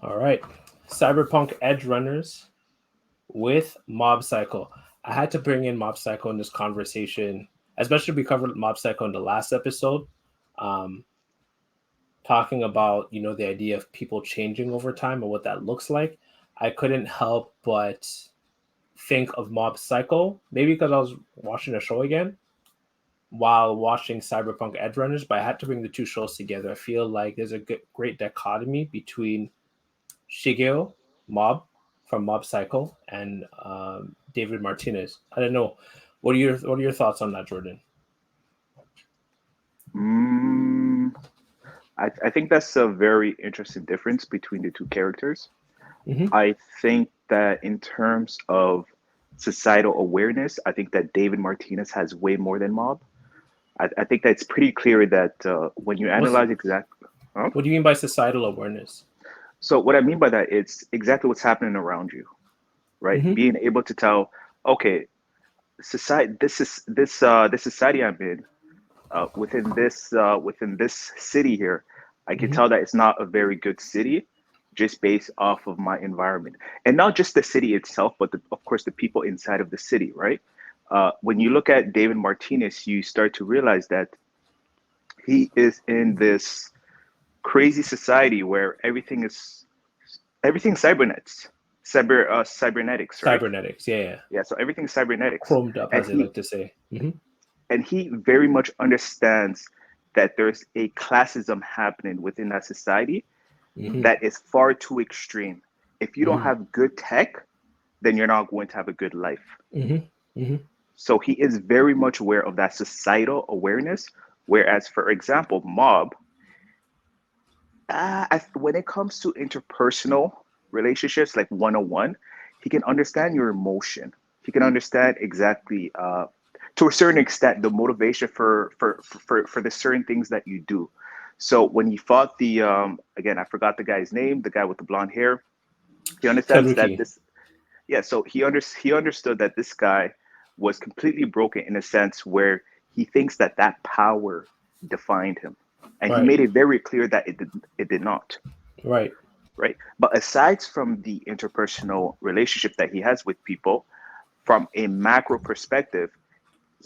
All right. CyberPunk Edgerunners with Mob Psycho. I had to bring in Mob Psycho in this conversation, especially we covered Mob Psycho in the last episode, um, talking about the idea of people changing over time and what that looks like. I couldn't help but think of Mob Psycho, maybe because I was watching a show again while watching Cyberpunk Edgerunners, but I had to bring the two shows together. I feel like there's a great dichotomy between Shigeo Mob from Mob Psycho and David Martinez. I don't know. What are your thoughts on that, Jordan? Mm, I think that's a very interesting difference between the two characters. Mm-hmm. I think that in terms of societal awareness, I think that David Martinez has way more than Mob. I think that it's pretty clear that when you What's analyze exactly. Huh? what do you mean by societal awareness? So what I mean by that, it's exactly what's happening around you, right? Mm-hmm. Being able to tell, okay, society, this society I'm in, within this city here, I can Mm-hmm. tell that it's not a very good city just based off of my environment, and not just the city itself, but of course the people inside of the city, right? When you look at David Martinez, you start to realize that he is in this crazy society where everything's cybernetics, right? Cybernetics, yeah, yeah. Yeah, so everything's cybernetics, Chromed up, and as they like to say. Mm-hmm. he very much understands that there's a classism happening within that society Mm-hmm. that is far too extreme. If you don't Mm-hmm. have good tech, then you're not going to have a good life. Mm-hmm. Mm-hmm. So he is very much aware of that societal awareness. Whereas, for example, Mob, when it comes to interpersonal relationships, like 101, he can understand your emotion. He can understand exactly, to a certain extent, the motivation for the certain things that you do. So when he fought the again, I forgot the guy's name, the guy with the blonde hair, he understands that Teruki. this yeah, so he understood that this guy was completely broken in a sense where he thinks that that power defined him, and he Right. made it very clear that it did not, Right. right? But aside from the interpersonal relationship that he has with people, from a macro perspective,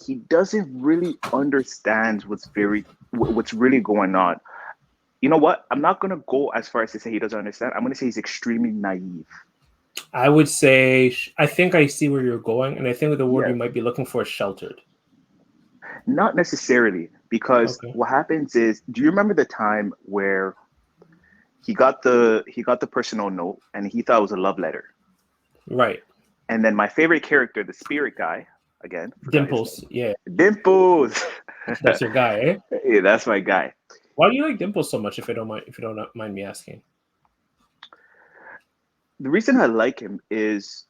he doesn't really understand what's really going on. You know what? I'm not gonna go as far as to say he doesn't understand. I'm gonna say he's extremely naive. I would say I think I see where you're going, and I think the word Yeah, you might be looking for is sheltered. not necessarily, because Okay. what happens is, do you remember the time where he got the personal note and he thought it was a love letter? Right. And then my favorite character, the spirit guy, again, forgot his Dimples. name. Yeah. Dimples. That's your guy, eh? Yeah, that's my guy. Why do you like Dimples so much? If you don't mind me asking. The reason I like him is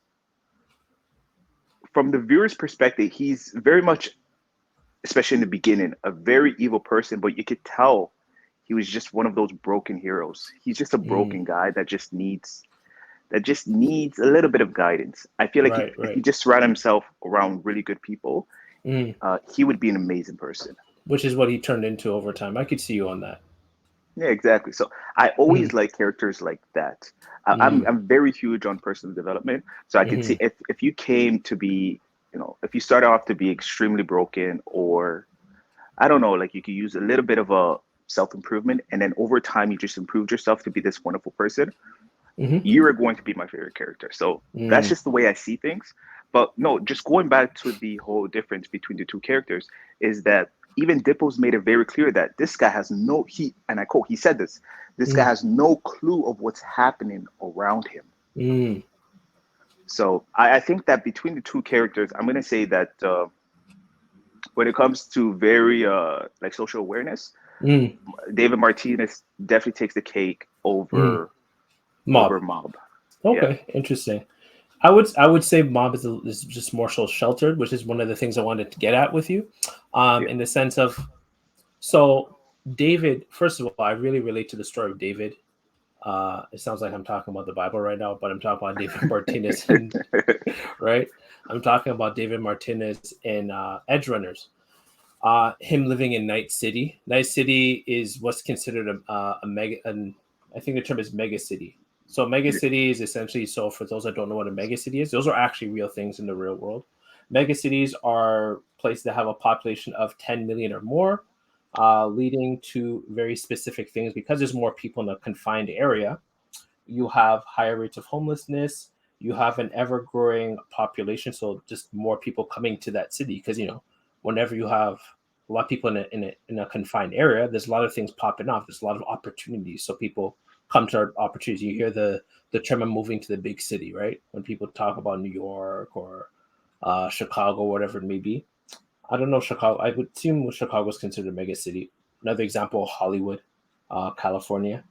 from the viewer's perspective, he's very much, especially in the beginning, a very evil person, but you could tell he was just one of those broken heroes. He's just a Mm, broken guy that just needs a little bit of guidance. I feel like right. if Right. he just surrounded himself around really good people, Mm, he would be an amazing person. which is what he turned into over time. I could see you on that. Yeah, exactly. So I Mm, always like characters like that. I'm mm, I'm very huge on personal development, so I could mm, see if you came to be, if you start off to be extremely broken, or I don't know, like you could use a little bit of a self improvement, and then over time you just improved yourself to be this wonderful person. mm, You are going to be my favorite character. So that's mm, just the way I see things. But no, just going back to the whole difference between the two characters is that even Dipples made it very clear that this guy has no he and I quote, he said this guy mm, has no clue of what's happening around him. mm, So I think that between the two characters, I'm gonna say that when it comes to very like social awareness, mm, David Martinez definitely takes the cake mm. over Mob. Mob. Yeah. Okay, interesting. I would say Mob is just more so sheltered, which is one of the things I wanted to get at with you, Yeah. in the sense of so David. First of all, I really relate to the story of David. It sounds like I'm talking about the Bible right now, but I'm talking about David Martinez, and right, I'm talking about David Martinez in Edge Runners. Him living in Night City. Night City is what's considered a mega. I think the term is mega city. So mega cities essentially, so for those that don't know what a mega city is, those are actually real things in the real world. Mega cities are places that have a population of 10 million or more, leading to very specific things because there's more people in a confined area. You have higher rates of homelessness. You have an ever growing population, so just more people coming to that city because whenever you have a lot of people in a confined area, there's a lot of things popping off. There's a lot of opportunities, so people come to our opportunities. You hear the term of moving to the big city, right? When people talk about New York or Chicago, whatever it may be. I don't know Chicago. I would assume Chicago is considered a mega city. Another example, Hollywood, California.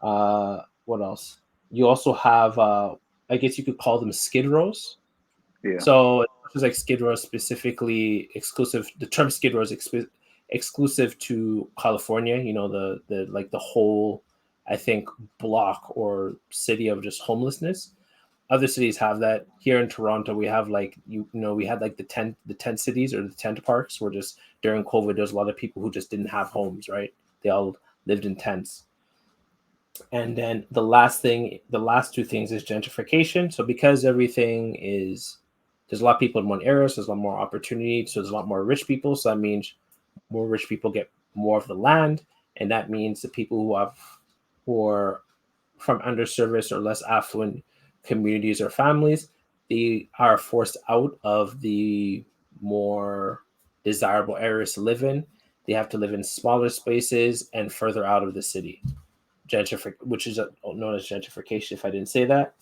What else? You also have, I guess you could call them skid rows. Yeah. So it's like skid row specifically exclusive. The term skid row is exclusive to California. The like the whole, I think, block or city of just homelessness. Other cities have that. Here in Toronto, we have like we had like the tent cities or the tent parks where just during COVID there's a lot of people who just didn't have homes, right? They all lived in tents. And then the last two things is gentrification. So because everything is there's a lot of people in one area, so there's a lot more opportunity. So there's a lot more rich people. So that means more rich people get more of the land, and that means the people who are from underserviced or less affluent communities or families, they are forced out of the more desirable areas to live in. They have to live in smaller spaces and further out of the city. Which is known as gentrification, if I didn't say that.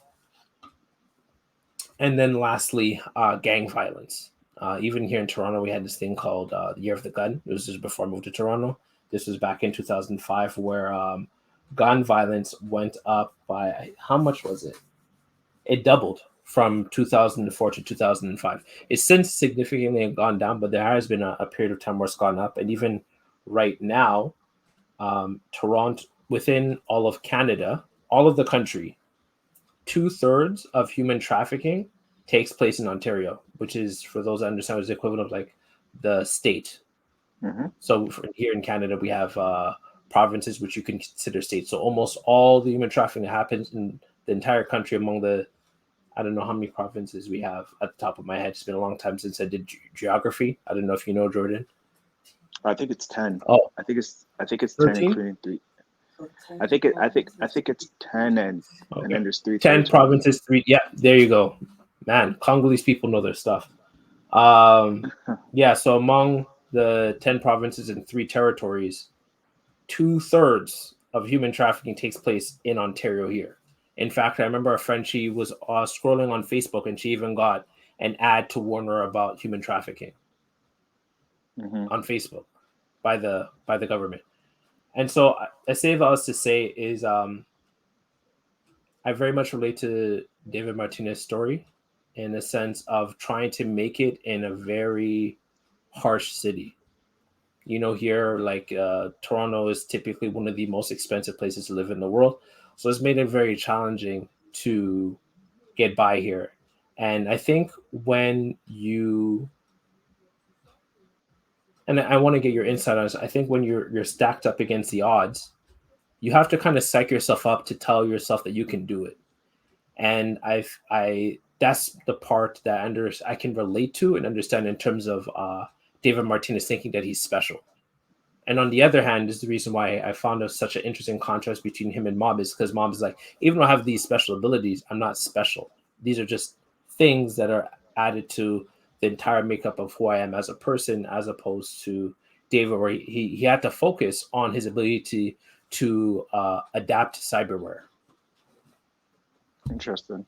And then lastly, gang violence. Even here in Toronto, we had this thing called the Year of the Gun. It was just before I moved to Toronto. This was back in 2005, where gun violence went up by how much was it? It doubled from 2004 to 2005. It's since significantly gone down, but there has been a period of time where it's gone up. And even right now, Toronto, within all of Canada, all of the country, 2/3 of human trafficking takes place in Ontario, which is, for those that understand, is the equivalent of like the state. Mm-hmm. So here in Canada, we have provinces which you can consider states. So almost all the human trafficking that happens in the entire country among the, I don't know how many provinces we have at the top of my head. It's been a long time since I did geography. I don't know if you know, Jordan. I think it's 10. Oh, I think it's 10 13? including 3. I think it's 10 and Okay. then there's 3 10 provinces, 3. Yeah, there you go. Man, Congolese people know their stuff. Yeah, so among the 10 provinces and 3 territories, 2/3 of human trafficking takes place in Ontario here. In fact, I remember a friend, she was scrolling on Facebook and she even got an ad to warn her about human trafficking on Facebook by the government. And so I say that else to say is I very much relate to David Martinez's story in the sense of trying to make it in a very harsh city. Here, like Toronto is typically one of the most expensive places to live in the world. So it's made it very challenging to get by here. And I think when you, and I want to get your insight on this, I think when you're stacked up against the odds, you have to kind of psych yourself up to tell yourself that you can do it. And I that's the part that I can relate to and understand in terms of David Martinez thinking that he's special. And on the other hand, is the reason why I found such an interesting contrast between him and Mob is because Mob is like, even though I have these special abilities, I'm not special. These are just things that are added to the entire makeup of who I am as a person, as opposed to David, where he had to focus on his ability to adapt to cyberware. Interesting.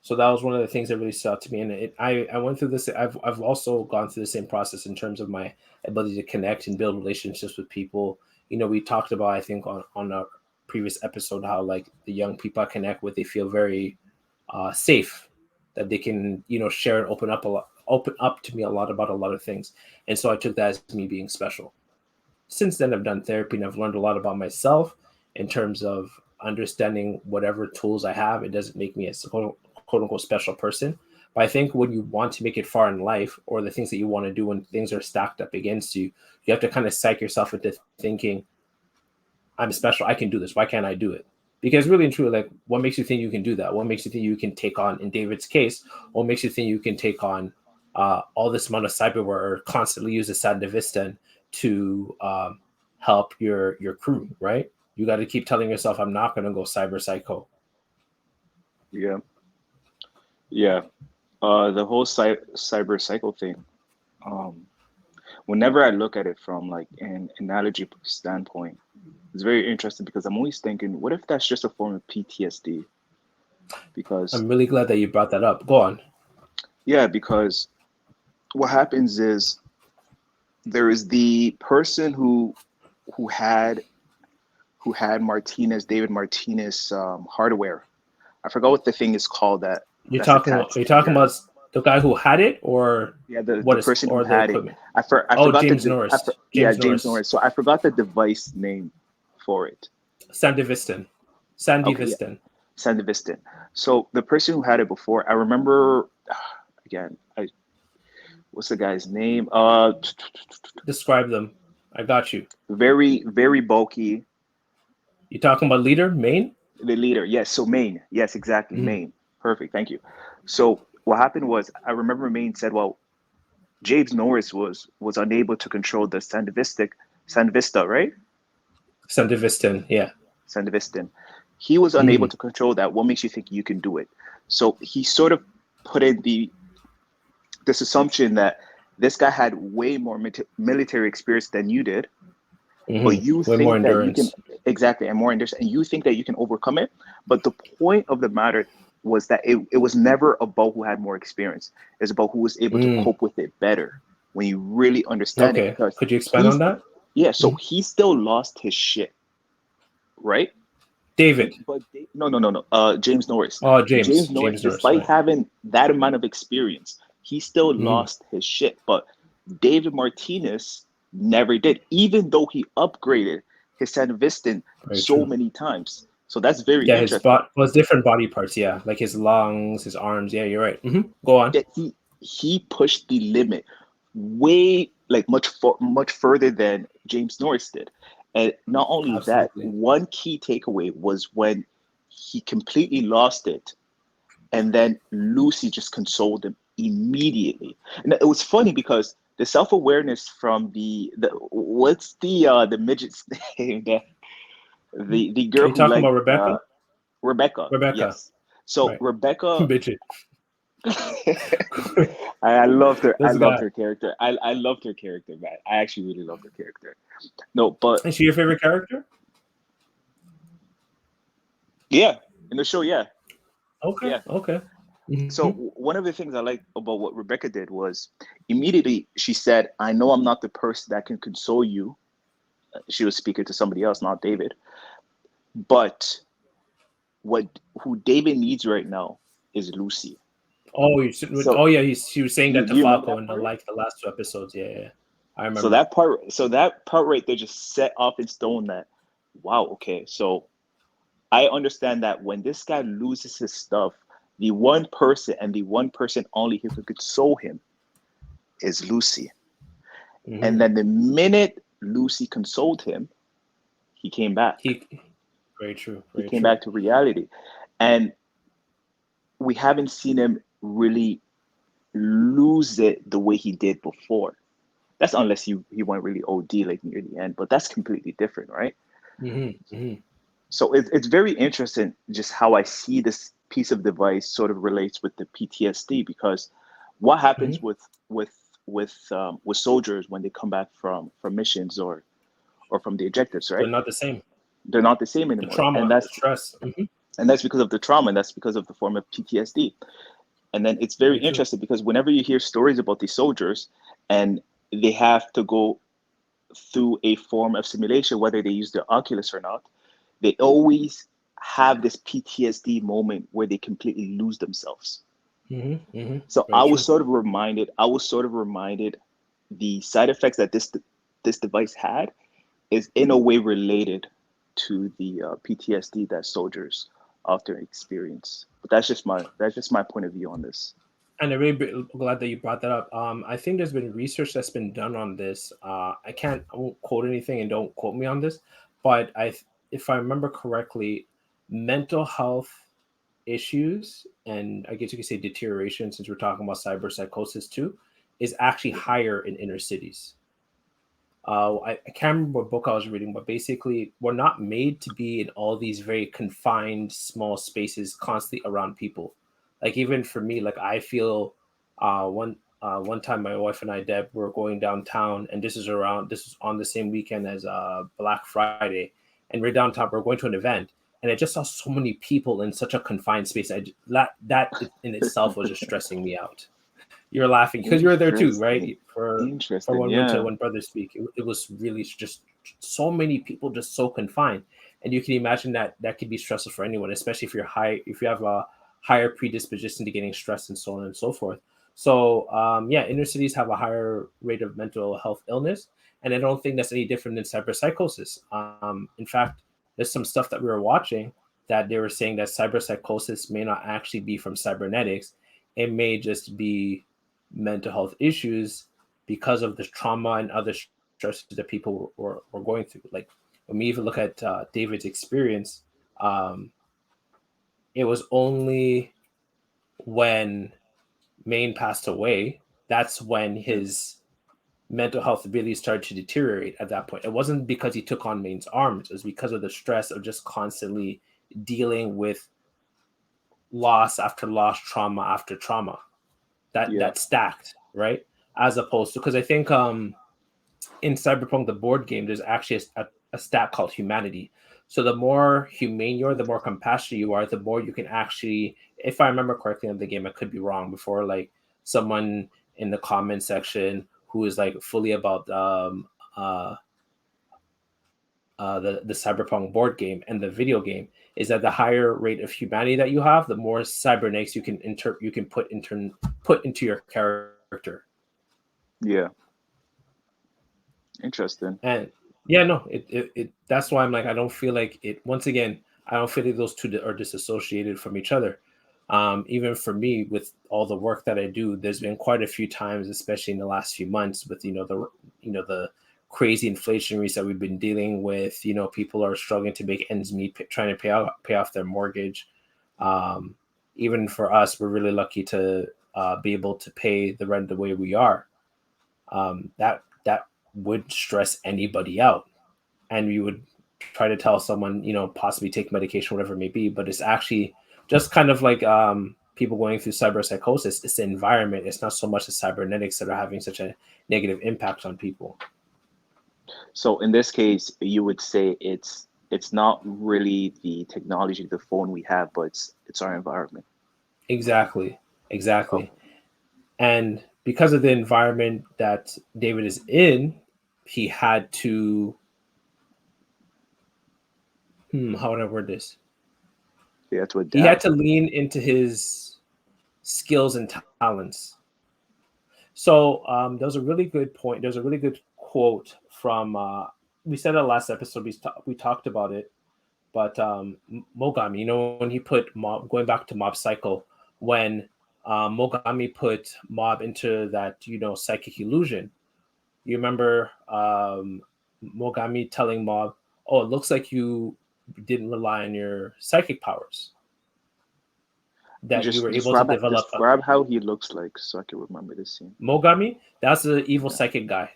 So that was one of the things that really stood out to me. And I went through this. I've also gone through the same process in terms of my ability to connect and build relationships with people. We talked about, I think, on a previous episode, how like the young people I connect with, they feel very safe, that they can, share and open up to me a lot about a lot of things. And so I took that as me being special. Since then, I've done therapy and I've learned a lot about myself in terms of understanding whatever tools I have. It doesn't make me a quote unquote special person. But I think when you want to make it far in life, or the things that you want to do when things are stacked up against you, you have to kind of psych yourself into thinking, I'm special. I can do this. Why can't I do it? Because really and truly, like, what makes you think you can do that? What makes you think you can take on, in David's case, what makes you think you can take on all this amount of cyberware or constantly use a Sandevistan to help your crew, right? You got to keep telling yourself, I'm not going to go cyber psycho. Yeah. Yeah. The whole cyber cycle thing. Whenever I look at it from like an analogy standpoint, it's very interesting because I'm always thinking, what if that's just a form of PTSD? Because I'm really glad that you brought that up. Go on. yeah, because what happens is there is the person who had David Martinez hardware. I forgot what the thing is called that's Are attached you to talking your about the guy who had it, or yeah what the is, person who or the had it. equipment? I Oh, forgot James Norris. yeah, James James Norris. Norris. So I forgot the device name for it. Sandevistan. Okay, yeah, Sandevistan. Sandevistan. So the person who had it before, I remember again. What's the guy's name? Describe them. I got you. Very very bulky. You talking about leader, main? The leader, yes. So Maine, yes, exactly, Mm-hmm. Maine. Perfect, thank you. So what happened was, I remember Maine said, "Well, James Norris was unable to control the Sandvista, right? Sandevistan, yeah. Sandevistan. He was unable Mm-hmm. to control that. What makes you think you can do it?" So he sort of put in this assumption that this guy had way more military experience than you did, but you Mm-hmm. Way more think that you can endurance. exactly and more interesting, and you think that you can overcome it. But the point of the matter was that it was never about who had more experience. It's about who was able to Mm. cope with it better when you really understand it. Okay. Because Could you expand on he's that? yeah, so Mm-hmm. he still lost his shit, right? David. No. James Norris. Oh, James. James Norris, James Norris, despite right. having that amount of experience, he still Mm-hmm. lost his shit. But David Martinez never did, even though he upgraded his Sanviston Very so true. many times. So that's very Yeah, his interesting. body was different body parts. Yeah, like his lungs, his arms. Yeah, you're right. Mm-hmm. Go on. That he pushed the limit way like much further than James Norris did. And not only that, Absolutely. one key takeaway was when he completely lost it, and then Lucy just consoled him immediately. And it was funny because the self awareness from the what's the midget's name, the Are girl you who talking liked about Rebecca? Rebecca, Rebecca, yes. So right? Rebecca, Midget. I loved her. I This loved guy. her character. I loved her character, man. I actually really loved her character. No, but Is she your favorite character? yeah, in the show, yeah, Okay. yeah. Okay. So Mm-hmm. one of the things I liked about what Rebecca did was immediately she said, "I know I'm not the person that can console you." She was speaking to somebody else, not David. But what who David needs right now is Lucy. Oh, So oh yeah. She was saying you that to do you remember Falco that in the part? last two episodes. Yeah, yeah. I So remember. that part right there just set off in stone that wow, okay, so I understand that when this guy loses his stuff, the one person and the one person only who could console him is Lucy. And Mm-hmm. then the minute Lucy consoled him, he came back. He very true. He Very came true. back to reality. And we haven't seen him really lose it the way he did before. That's unless he went really OD like near the end, but that's completely different, right? Mm-hmm. Mm-hmm. So it's very interesting just how I see this piece of device sort of relates with the PTSD because what happens Mm-hmm. with soldiers when they come back from missions or from the objectives, They're right? not the same. They're not the same The anymore, and trauma, the that's stress. Mm-hmm. because of the trauma, and that's because of the form of PTSD. And then it's very Very true. interesting because whenever you hear stories about these soldiers and they have to go through a form of simulation, whether they use their Oculus or not, they always have this PTSD moment where they completely lose themselves. Mm-hmm. Mm-hmm. So Very true. I was sort of reminded the side effects that this device had is in a way related to the PTSD that soldiers often experience. But that's just my point of view on this. And I'm really glad that you brought that up. I think there's been research that's been done on this. I won't quote anything, and don't quote me on this, but if I remember correctly, mental health issues, and I guess you could say deterioration, since we're talking about cyber psychosis too, is actually Yeah. higher in inner cities. I can't remember what book I was reading, but basically, we're not made to be in all these very confined, small spaces constantly around people. Like even for me, like I feel, one time my wife and I, Deb, were going downtown, and this is on the same weekend as Black Friday, and we're downtown. We're going to an event, and I just saw so many people in such a confined space. That in itself was just stressing me out. You're laughing because you were there too, Interesting. right? For Interesting. Yeah. when brothers speak, it was really just so many people, just so confined, and you can imagine that that could be stressful for anyone, especially if you have a higher predisposition to getting stressed and so on and so forth. So yeah, inner cities have a higher rate of mental health illness, and I don't think that's any different than cyberpsychosis. In fact, there's some stuff that we were watching that they were saying that cyberpsychosis may not actually be from cybernetics. It may just be mental health issues because of the trauma and other stresses that people were going through. Like when we even look at David's experience, um, it was only when Maine passed away that's when Yeah. his mental health really started to deteriorate at that point. It wasn't because he took on Maine's arms, it was because of the stress of just constantly dealing with loss after loss, trauma after trauma Yeah. that stacked, right? As opposed to, because I think in Cyberpunk, the board game, there's actually a stat called humanity. So the more humane you are, the more compassionate you are, the more you can actually, if I remember correctly in the game, I could be wrong. Before, like someone in the comment section who is like fully about uh, the cyberpunk board game and the video game, is that the higher rate of humanity that you have, the more cybernetics you can put into your character. Yeah. Interesting. And yeah, no, that's why I'm like, I don't feel like it. Once again, I don't feel like those two are disassociated from each other. Even for me, with all the work that I do, there's been quite a few times, especially in the last few months, with the crazy inflation rates that we've been dealing with. People are struggling to make ends meet, trying to pay off their mortgage. Um, Even for us, we're really lucky to be able to pay the rent the way we are. That would stress anybody out, and we would try to tell someone, possibly take medication, whatever it may be, but it's actually just kind of like people going through cyber psychosis. It's the environment, it's not so much the cybernetics that are having such a negative impact on people. So in this case, you would say it's not really the technology, the phone we have, but it's our environment. Exactly, exactly. Okay. And because of the environment that David is in, he had to, how would I word this, So you have to he had adapt. to lean into his skills and talents. So there was a really good point. There's a really good quote from, we said it last episode, we talked about it, but Mogami, when he put Mob, going back to Mob Psycho, when Mogami put Mob into that, psychic illusion, you remember Mogami telling Mob, oh, it looks like you didn't rely on your psychic powers, that you Just were able to develop describe how he looks like so I can remember this scene. Mogami. That's the evil Yeah. psychic guy.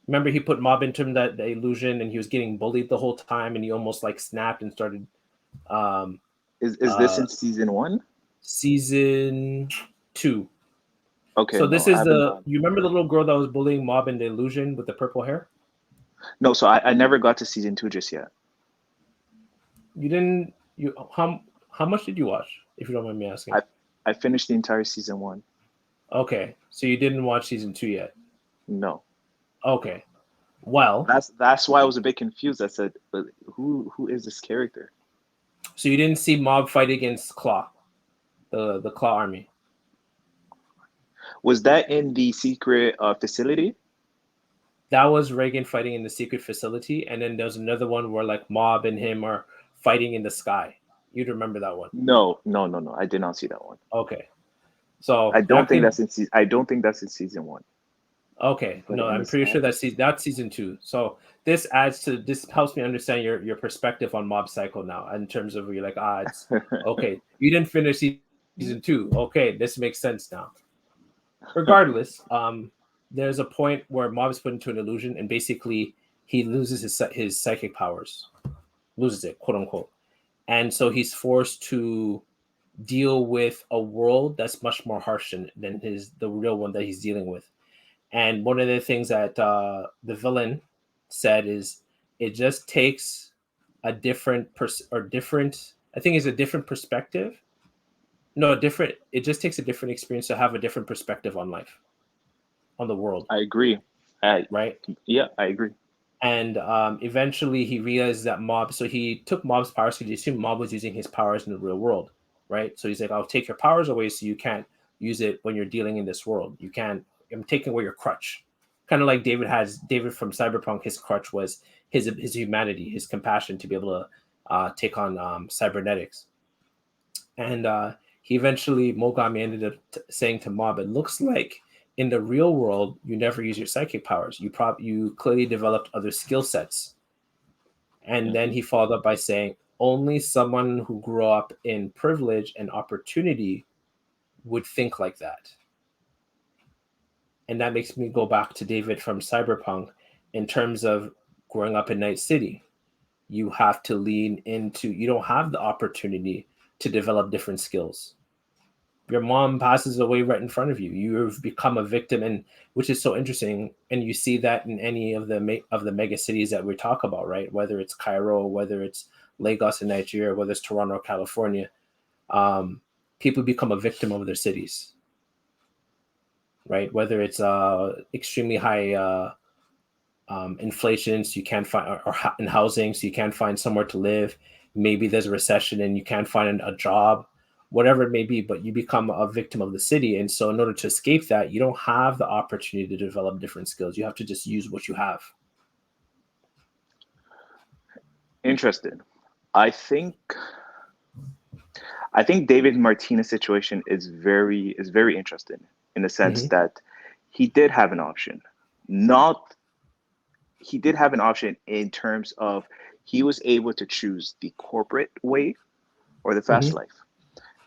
Remember, he put Mob into him, that the illusion, and he was getting bullied the whole time, and he almost like snapped and started. Um, Is this uh, in season one? Season 2. Okay, So this no, I is haven't the. gone. You remember the little girl that was bullying Mob in the illusion with the purple hair? No, so I never got to season two just yet. You didn't. You how much did you watch, if you don't mind me asking? I I finished the entire season one. Okay, so you didn't watch season 2 yet. No. Okay, well, That's why I was a bit confused. I said, but who is this character? so you didn't see Mob fight against Claw, the Claw army. Was that in the secret facility? That was Reagan fighting in the secret facility, and then there's another one where like Mob and him are fighting in the sky. You'd remember that one. No, no, no, no. I did not see that one. Okay, so that could I don't think that's in season one. Okay, But no, in I'm the pretty sure sense, that's season 2. So this helps me understand your perspective on Mob Psycho now in terms of you're like, it's okay. You didn't finish season 2. Okay, this makes sense now. Regardless, there's a point where Mob is put into an illusion, and basically he loses his psychic powers, loses it, quote unquote, and so he's forced to deal with a world that's much more harsh than the real one that he's dealing with. And one of the things that the villain said is it just takes a different. I think it's a different perspective. No, a different. It just takes a different experience to have a different perspective on life, on the world, I agree. I right? Yeah, I agree. And eventually he realized that Mob. So he took Mob's powers because he assumed Mob was using his powers in the real world, right? So he's like, "I'll take your powers away, so you can't use it when you're dealing in this world. You can't. I'm taking away your crutch." Kind of like David from Cyberpunk. His crutch was his humanity, his compassion to be able to take on cybernetics. And he eventually Mogami ended up saying to Mob, "It looks like in the real world you never use your psychic powers. You clearly developed other skill sets." And then Hmm. he followed up by saying, "Only someone who grew up in privilege and opportunity would think like that." And that makes me go back to David from Cyberpunk in terms of growing up in Night City. You have to lean into, you don't have the opportunity to develop different skills. Your mom passes away right in front of you. You've become a victim, and which is so interesting. And you see that in any of the mega cities that we talk about, right? Whether it's Cairo, whether it's Lagos in Nigeria, whether it's Toronto, California, um, people become a victim of their cities, right? Whether it's extremely high inflation, so you can't find, or in housing, so you can't find somewhere to live. Maybe there's a recession and you can't find a job, whatever it may be, but you become a victim of the city. And so in order to escape that, you don't have the opportunity to develop different skills. You have to just use what you have. Interesting. I think I think David Martinez's situation is very interesting in the sense Hmm. that he did have an option. Not He did have an option in terms of he was able to choose the corporate way or the fast Hmm. life.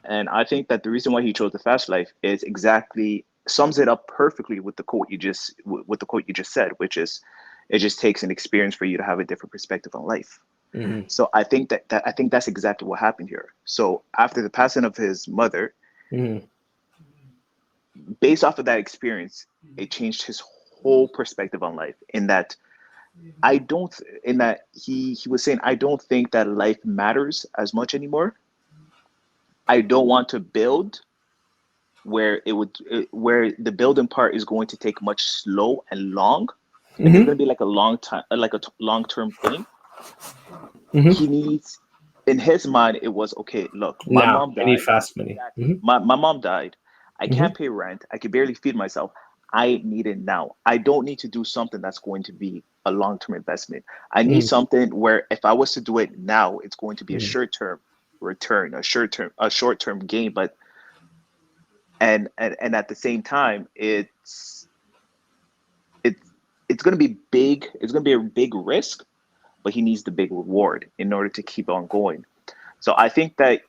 And I think that the reason why he chose the fast life is exactly sums it up perfectly with the quote you just said, which is it just takes an experience for you to have a different perspective on life. Hmm. So I think that I think that's exactly what happened here. So after the passing of his mother, Hmm. based off of that experience, it changed his whole perspective on life. I don't in that he was saying I don't think that life matters as much anymore. I don't want to build where the building part is going to take much slow and long. Like it's Hmm. going to be like a long time, like a long term thing. Hmm. He needs, in his mind, it was okay. Look, my Now mom I need died. fast money. Exactly. Hmm. My mom died. I Hmm. can't pay rent. I can barely feed myself. I need it now. I don't need to do something that's going to be a long term investment. I need Hmm. something where if I was to do it now, it's going to be a Hmm. short term return, a short term gain. But and at the same time, it's it's going to be big. It's going to be a big risk, but he needs the big reward in order to keep on going. So I think that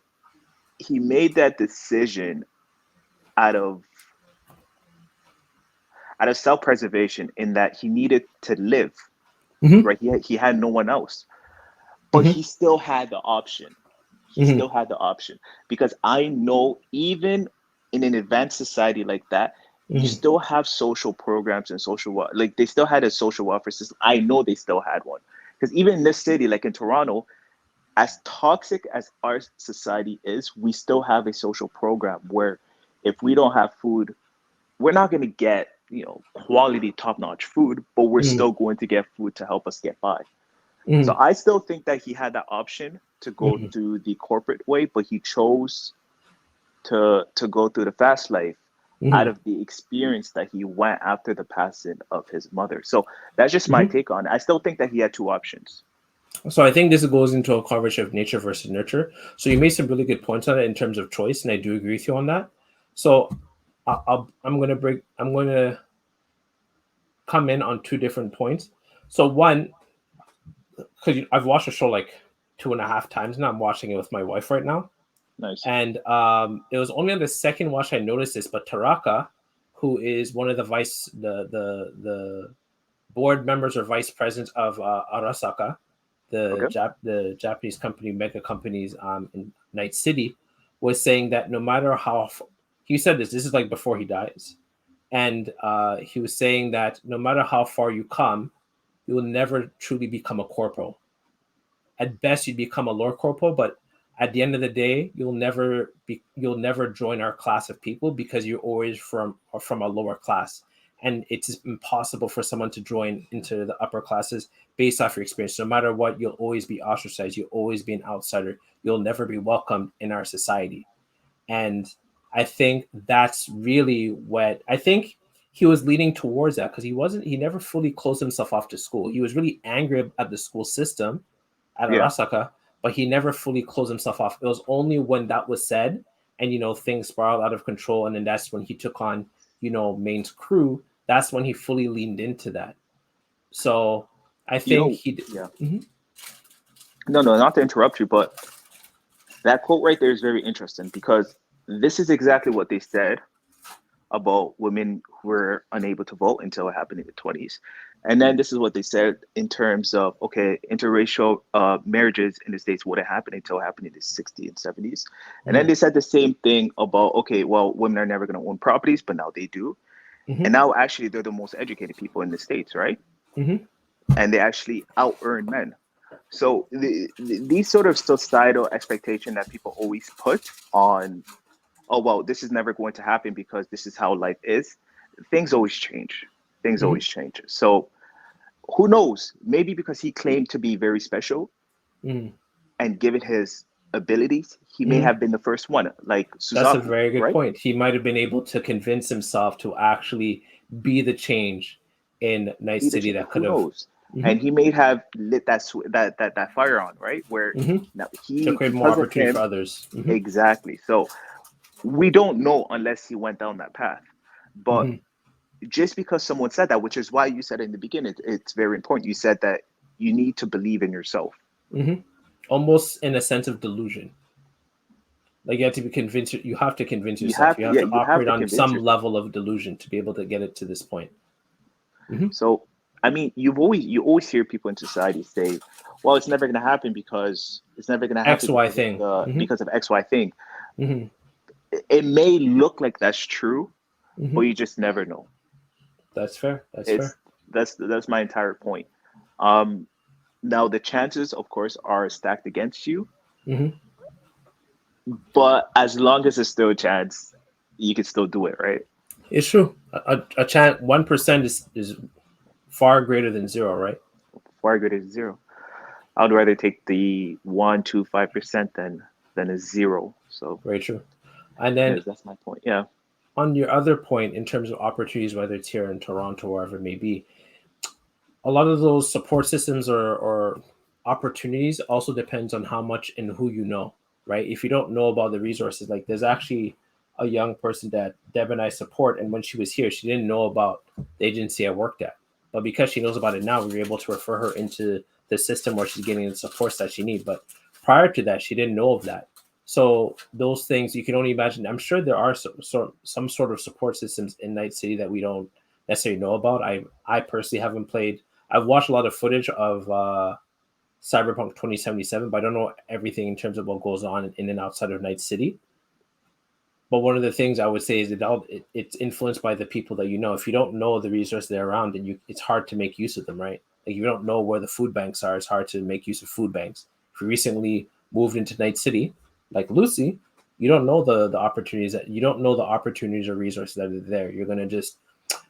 he made that decision out of self preservation in that he needed to live. Hmm. Right, he had no one else, but Hmm. he still had the option. He Hmm. still had the option because I know even in an advanced society like that, you Hmm. still have social programs and like they still had a social welfare system. I know they still had one because even in this city, like in Toronto, as toxic as our society is, we still have a social program where if we don't have food, we're not going to get quality top notch food, but we're Hmm. still going to get food to help us get by. So Hmm. I still think that he had that option to go Hmm. through the corporate way, but he chose to go through the fast life out Hmm. of the experience that he went after the passing of his mother. So that's just my Hmm. take on it. I still think that he had two options. So I think this goes into a conversation of nature versus nurture. So you made some really good points on it in terms of choice, and I do agree with you on that. So I'm gonna break. I'm gonna come in on two different points. So one, because I've watched the show like 2.5 times now. I'm watching it with my wife right now, Nice. and it was only on the second watch I noticed this. But Taraka, who is one of the board members or vice presidents of Arasaka, Okay. the Japanese company, mega companies in Night City, was saying that no matter how he said this is like before he dies, and he was saying that no matter how far you come, you will never truly become a corporal. At best, you become a lord corporal, but at the end of the day, you'll never join our class of people because you're always from a lower class, and it's impossible for someone to join into the upper classes based off your experience. No matter what, you'll always be ostracized. You'll always be an outsider. You'll never be welcomed in our society. And I think that's really what I think he was leading towards, that because he never fully closed himself off to school. He was really angry at the school system at Yeah. Arasaka, but he never fully closed himself off. It was only when that was said and things spiraled out of control, and then that's when he took on Main's crew. That's when he fully leaned into that. So I You think know, he yeah. Mhm. No, no, not to interrupt you, but that quote right there is very interesting because this is exactly what they said about women who were unable to vote until it happened in the 20s. And then this is what they said in terms of, okay, interracial marriages in the States wouldn't happen until it happened in the 60s and 70s. And then Mhm. they said the same thing about, okay, well, women are never going to own properties, but now they do. And Mhm. now actually they're the most educated people in the States, right? Mhm. And they actually out earn men. So these sort of societal expectation that people always put on, oh well, this is never going to happen because this is how life is. Things always change. Things Mhm. always change. So who knows? Maybe because he claimed to be very special Mhm. and given his abilities, he may Mhm. have been the first one, like That's a Suzaku, very good right? point. He might have been able to convince himself to actually be the change in Night Be the City change. that could Who have. knows? And Mhm. he may have lit that fire on, right? Where Mhm. now To he, create more because of opportunity for him, others. Mhm. exactly. So we don't know unless he went down that path. But Mhm. just because someone said that, which is why you said in the beginning, it's very important. You said that you need to believe in yourself. Mhm. Almost in a sense of delusion. Like you have to be convinced. You have to convince You yourself. have You to, have yeah, to you have operate to on convince some yourself. level of delusion to be able to get it to this point. Mhm. So, I mean, you always hear people in society say, "Well, it's never going to happen because it's never going to X happen Y because of thing. the Mhm. because of X Y thing." Mhm. It may look like that's true, but Mhm. you just never know. That's fair. That's It's fair. that's my entire point. Um, Now the chances, of course, are stacked against you, Mhm. but as long as there's still a chance, you can still do it, right? It's true. A chance 1% is far greater than zero, right? Far greater than zero. I would rather take the 1 to 5% than a zero. So Very true. And then yes, that's my point. Yeah. on your other point, in terms of opportunities, whether it's here in Toronto or wherever it may be, a lot of those support systems or opportunities also depends on how much and who you know, right? If you don't know about the resources, like there's actually a young person that Deb and I support, and when she was here, she didn't know about the agency I worked at, but because she knows about it now, we were able to refer her into the system where she's getting the supports that she needs. But prior to that, she didn't know of that. So those things you can only imagine. I'm sure there are some sort of support systems in Night City that we don't necessarily know about. I personally haven't played. I've watched a lot of footage of Cyberpunk 2077, but I don't know everything in terms of what goes on in and outside of Night City. But one of the things I would say is it's influenced by the people that you know. If you don't know the resources that are around, then it's hard to make use of them, right? Like if you don't know where the food banks are, it's hard to make use of food banks. If you recently moved into Night City, like Lucy, you don't know the opportunities that you don't know the opportunities or resources that are there. You're gonna just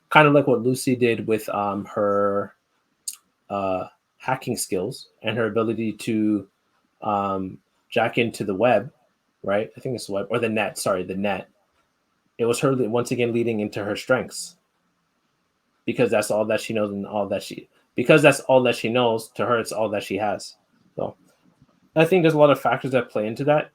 kind of like what Lucy did with her uh, hacking skills and her ability to um, jack into the web, right? I think it's the web or the net. Sorry, the net. It was her once again leading into her strengths because that's all that she knows and all that she because that's all that she knows. To her, it's all that she has. So I think there's a lot of factors that play into that.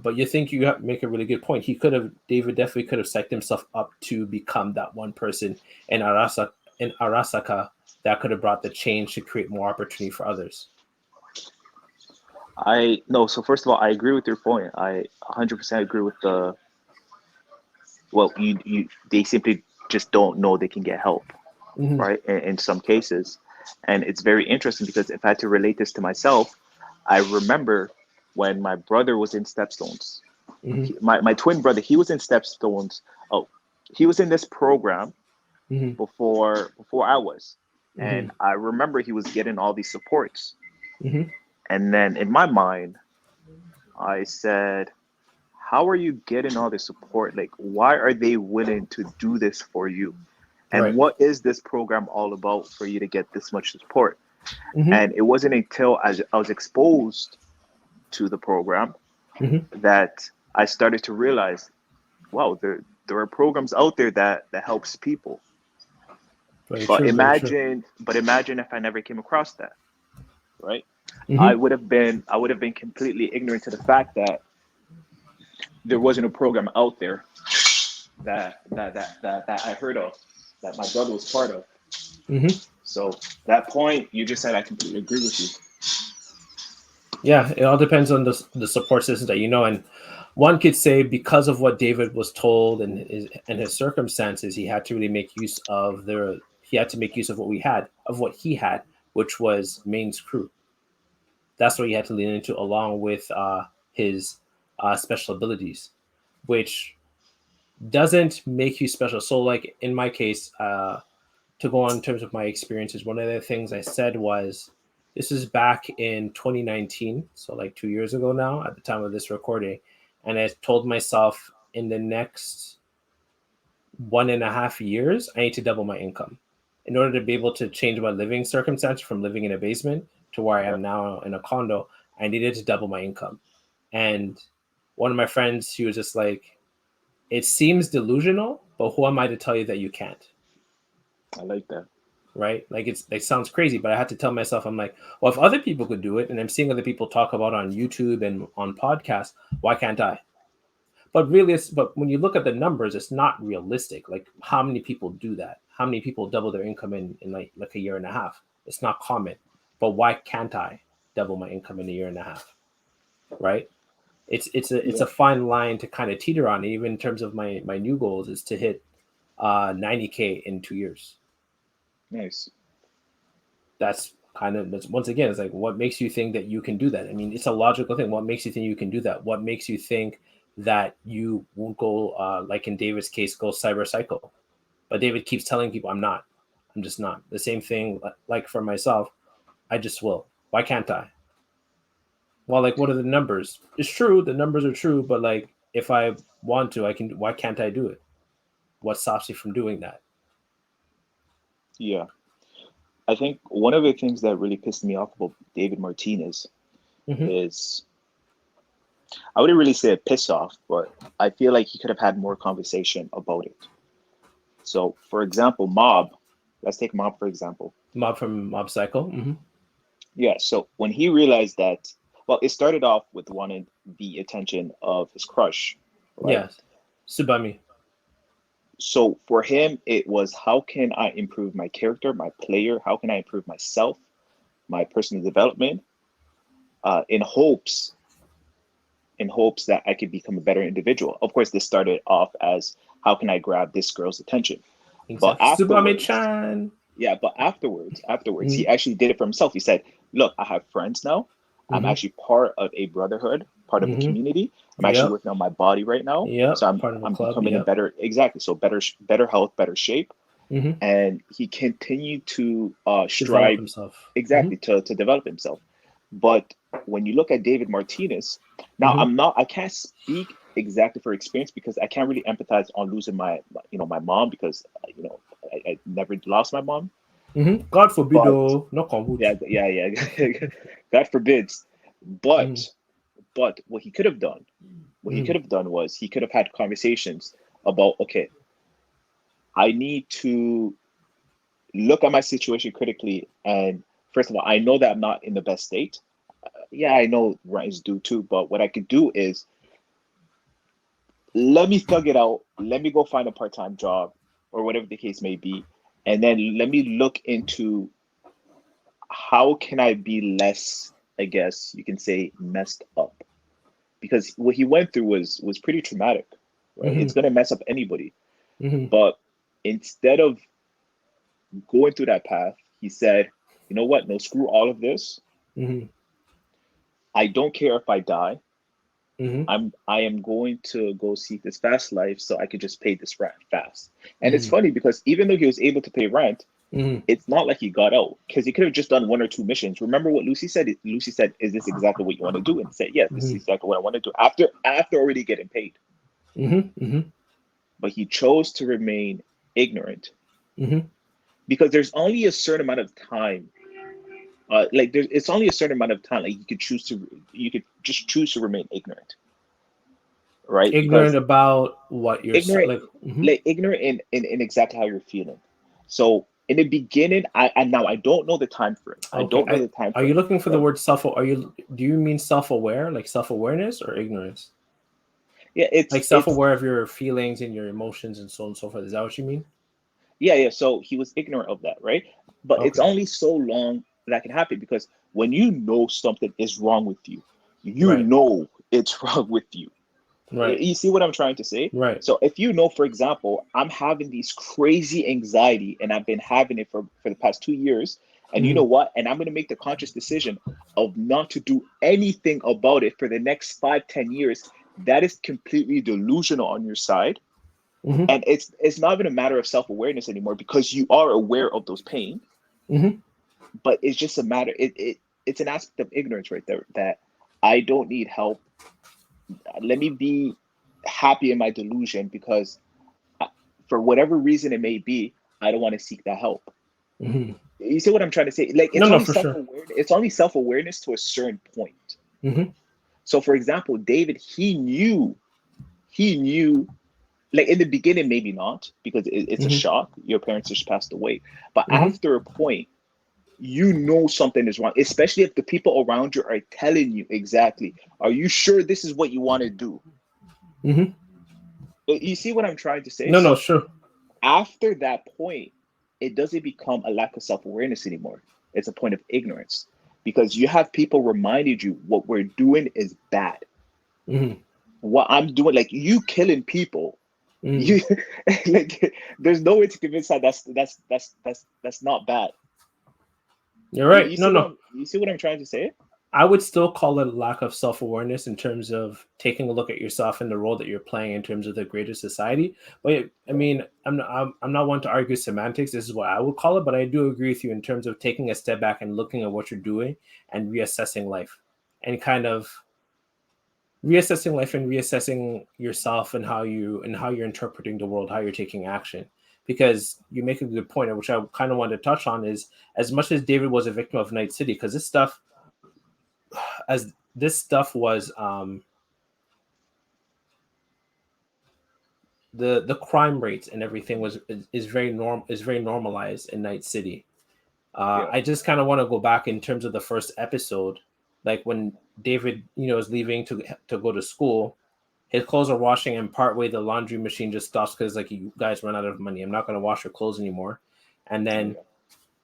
But you think you have, make a really good point. David definitely could have psyched himself up to become that one person in Arasa in Arasaka that could have brought the change to create more opportunity for others? I no. So first of all, I agree with your point. I 100% agree with the well. You they simply just don't know they can get help, Hmm. right? In some cases, and it's very interesting because if I had to relate this to myself, I remember when my brother was in Stepstones. Hmm. My twin brother, he was in Stepstones. Oh, he was in this program Hmm. before I was, Hmm. and I remember he was getting all these supports. Hmm. And then in my mind, I said, how are you getting all this support? Like, why are they willing to do this for you? And Right. what is this program all about for you to get this much support? Hmm. And it wasn't until I was exposed to the program Hmm. that I started to realize, wow, there are programs out there that helps people. Very But true. Very true. imagine if I never came across that, right? Hmm. I would have been completely ignorant to the fact that there wasn't a program out there that I heard of, that my brother was part of. Hmm. So that point you just said, I completely agree with you. Yeah, it all depends on the support system that you know. And one could say because of what David was told and his circumstances, he had to really make use of he had to make use of what he had, which was Maine's crew. That's what he had to lean into, along with his special abilities, which doesn't make you special. So, like in my case, to go on in terms of my experiences, one of the things I said was, this is back in 2019, so like 2 years ago now at the time of this recording. And I told myself in the next 1.5 years, I need to double my income in order to be able to change my living circumstance from living in a basement to where I Yeah, am now in a condo. I needed to double my income. And one of my friends, he was just like, it seems delusional, but who am I to tell you that you can't? I like that. Right? Like it sounds crazy, but I had to tell myself, I'm like, well, if other people could do it, and I'm seeing other people talk about on YouTube and on podcasts, why can't I? But really, but when you look at the numbers, it's not realistic. Like how many people do that? How many people double their income in like a year and a half? It's not common. But why can't I double my income in a year and a half? Right? It's a Yeah, fine line to kind of teeter on. Even in terms of my new goals is to hit 90K in 2 years. nice. That's once again, it's like, what makes you think that you can do that? I mean, it's a logical thing. What makes you think you can do that? What makes you think that you won't go, like in David's case, go cyber cycle? But David keeps telling people, I'm just not. The same thing, like for myself, I just will. Why can't I? Well, like, what are the numbers? It's true, the numbers are true, but like, if I want to, I can. Why can't I do it? What stops you from doing that? Yeah, I think one of the things that really pissed me off about David Martinez Hmm. is, I wouldn't really say a piss off, but I feel like he could have had more conversation about it. So, for example, Mob, let's take Mob for example. Mob from Mob Cycle. Hmm. Yeah, so when he realized that, well, it started off with wanting the attention of his crush, right? Yes, Subami. So for him, it was, how can I improve my character, my player? How can I improve myself, my personal development, in hopes that I could become a better individual. Of course, this started off as, how can I grab this girl's attention? But Exactly. Subami afterwards, Chan. yeah, but afterwards, Hmm. he actually did it for himself. He said, "Look, I have friends now. I'm Hmm. actually part of a brotherhood, part of a Hmm. community. I'm actually Yep. working on my body right now, Yep. so I'm Part of a I'm club. becoming a Yep. better, exactly, so better health, better shape." Hmm. And he continued to Develop strive, himself. Hmm. exactly, to develop himself. But when you look at David Martinez, now Hmm. I can't speak exactly for experience because I can't really empathize on losing my mom, because I never lost my mom. Hmm. God forbid, But oh, knock on wood. yeah, God forbids. But Mm. what he could have done, Mm. was, he could have had conversations about, okay, I need to look at my situation critically. And first of all, I know that I'm not in the best state. Yeah, I know rent is due too, but what I could do is, let me thug it out. Let me go find a part-time job or whatever the case may be, and then let me look into how can I be less, I guess you can say, messed up, because what he went through was pretty traumatic, right? Mm-hmm. It's gonna mess up anybody. Mm-hmm. But instead of going through that path, he said, you know what? No, screw all of this. Mm-hmm. I don't care if I die. Mm-hmm. I am going to go seek this fast life so I could just pay this rent fast. And it's Mm-hmm. funny because even though he was able to pay rent, Mm-hmm. it's not like he got out, because he could have just done one or two missions. Remember what Lucy said? Lucy said, "Is this exactly what you want to do?" And he said, "Yes, this is Mm-hmm. exactly what I want to do." After already getting paid, Mm-hmm. but he chose to remain ignorant Mm-hmm. because there's only a certain amount of time. Like it's only a certain amount of time. Like you could just choose to remain ignorant, right? Ignorant Because about what you're ignorant, like. Mm-hmm. like ignorant in exactly how you're feeling. So in the beginning, I don't know the time frame. I Okay. don't know the time Are you frame, looking for the right? word self? Are you? Do you mean self-aware, like self-awareness, or ignorance? Yeah, Like it's self-aware of your feelings and your emotions and so on and so forth. Is that what you mean? yeah. So he was ignorant of that, right? But it's Okay. only so long that can happen, because when you know something is wrong with you, you Right. know it's wrong with you. Right. You see what I'm trying to say? Right. So if you know, for example, I'm having these crazy anxiety and I've been having it for the past 2 years, and you know Mm-hmm. what? And I'm going to make the conscious decision of not to do anything about it for the next 5, 10 years. That is completely delusional on your side. Mm-hmm. And it's not even a matter of self-awareness anymore, because you are aware of those pain, Mm-hmm. but it's just a matter, it's an aspect of ignorance right there, that I don't need help. Let me be happy in my delusion, because uh, for whatever reason it may be, I don't want to seek that help. Mm-hmm. You see what I'm trying to say? Like No, it's no, only for sure. self-awareness. It's only self-awareness to a certain point. Mm-hmm. So, for example, David, he knew, like in the beginning, maybe not, because it's a Mm-hmm. shock. Your parents just passed away. But Mm-hmm. after a point, you know something is wrong, especially if the people around you are telling you exactly, are you sure this is what you want to do? Mm-hmm. You see what I'm trying to say? No, no, So sure. after that point, it doesn't become a lack of self awareness anymore. It's a point of ignorance, because you have people reminding you what we're doing is bad. Mm-hmm. What I'm doing, like you killing people, Mm-hmm. you like there's no way to convince that that's not bad. You're right. You No, see what no. I'm trying to say? I would still call it a lack of self-awareness in terms of taking a look at yourself and the role that you're playing in terms of the greater society. But I mean, I'm not one to argue semantics. This is what I would call it, but I do agree with you in terms of taking a step back and looking at what you're doing and reassessing life, and kind of reassessing yourself and how you're interpreting the world, how you're taking action. Because you make a good point, which I kind of wanted to touch on, is as much as David was a victim of Night City, because this stuff was the crime rates and everything is very normalized in Night City. Yeah, I just kind of want to go back in terms of the first episode, like when David, is leaving to go to school. His clothes are washing, and partway the laundry machine just stops because like you guys run out of money. I'm not going to wash your clothes anymore. And oh then yeah,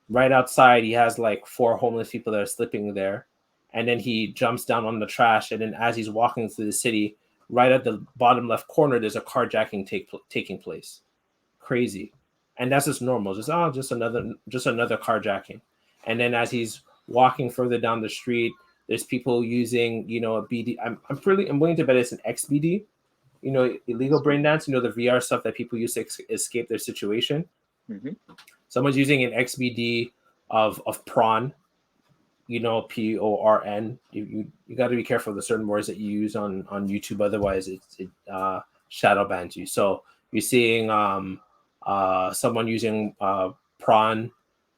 right outside, he has like four homeless people that are sleeping there. And then he jumps down on the trash. And then as he's walking through the city, right at the bottom left corner, there's a carjacking taking place. Crazy. And that's just normal. Just another carjacking. And then as he's walking further down the street, there's people using, a BD. I'm willing to bet it's an XBD, illegal brain XP. dance, the VR stuff that people use to escape their situation. Hmm. Someone's using an XBD of prawn, PORN. You got to be careful of the certain words that you use on YouTube, otherwise it shadow bans you. So you're seeing someone using prawn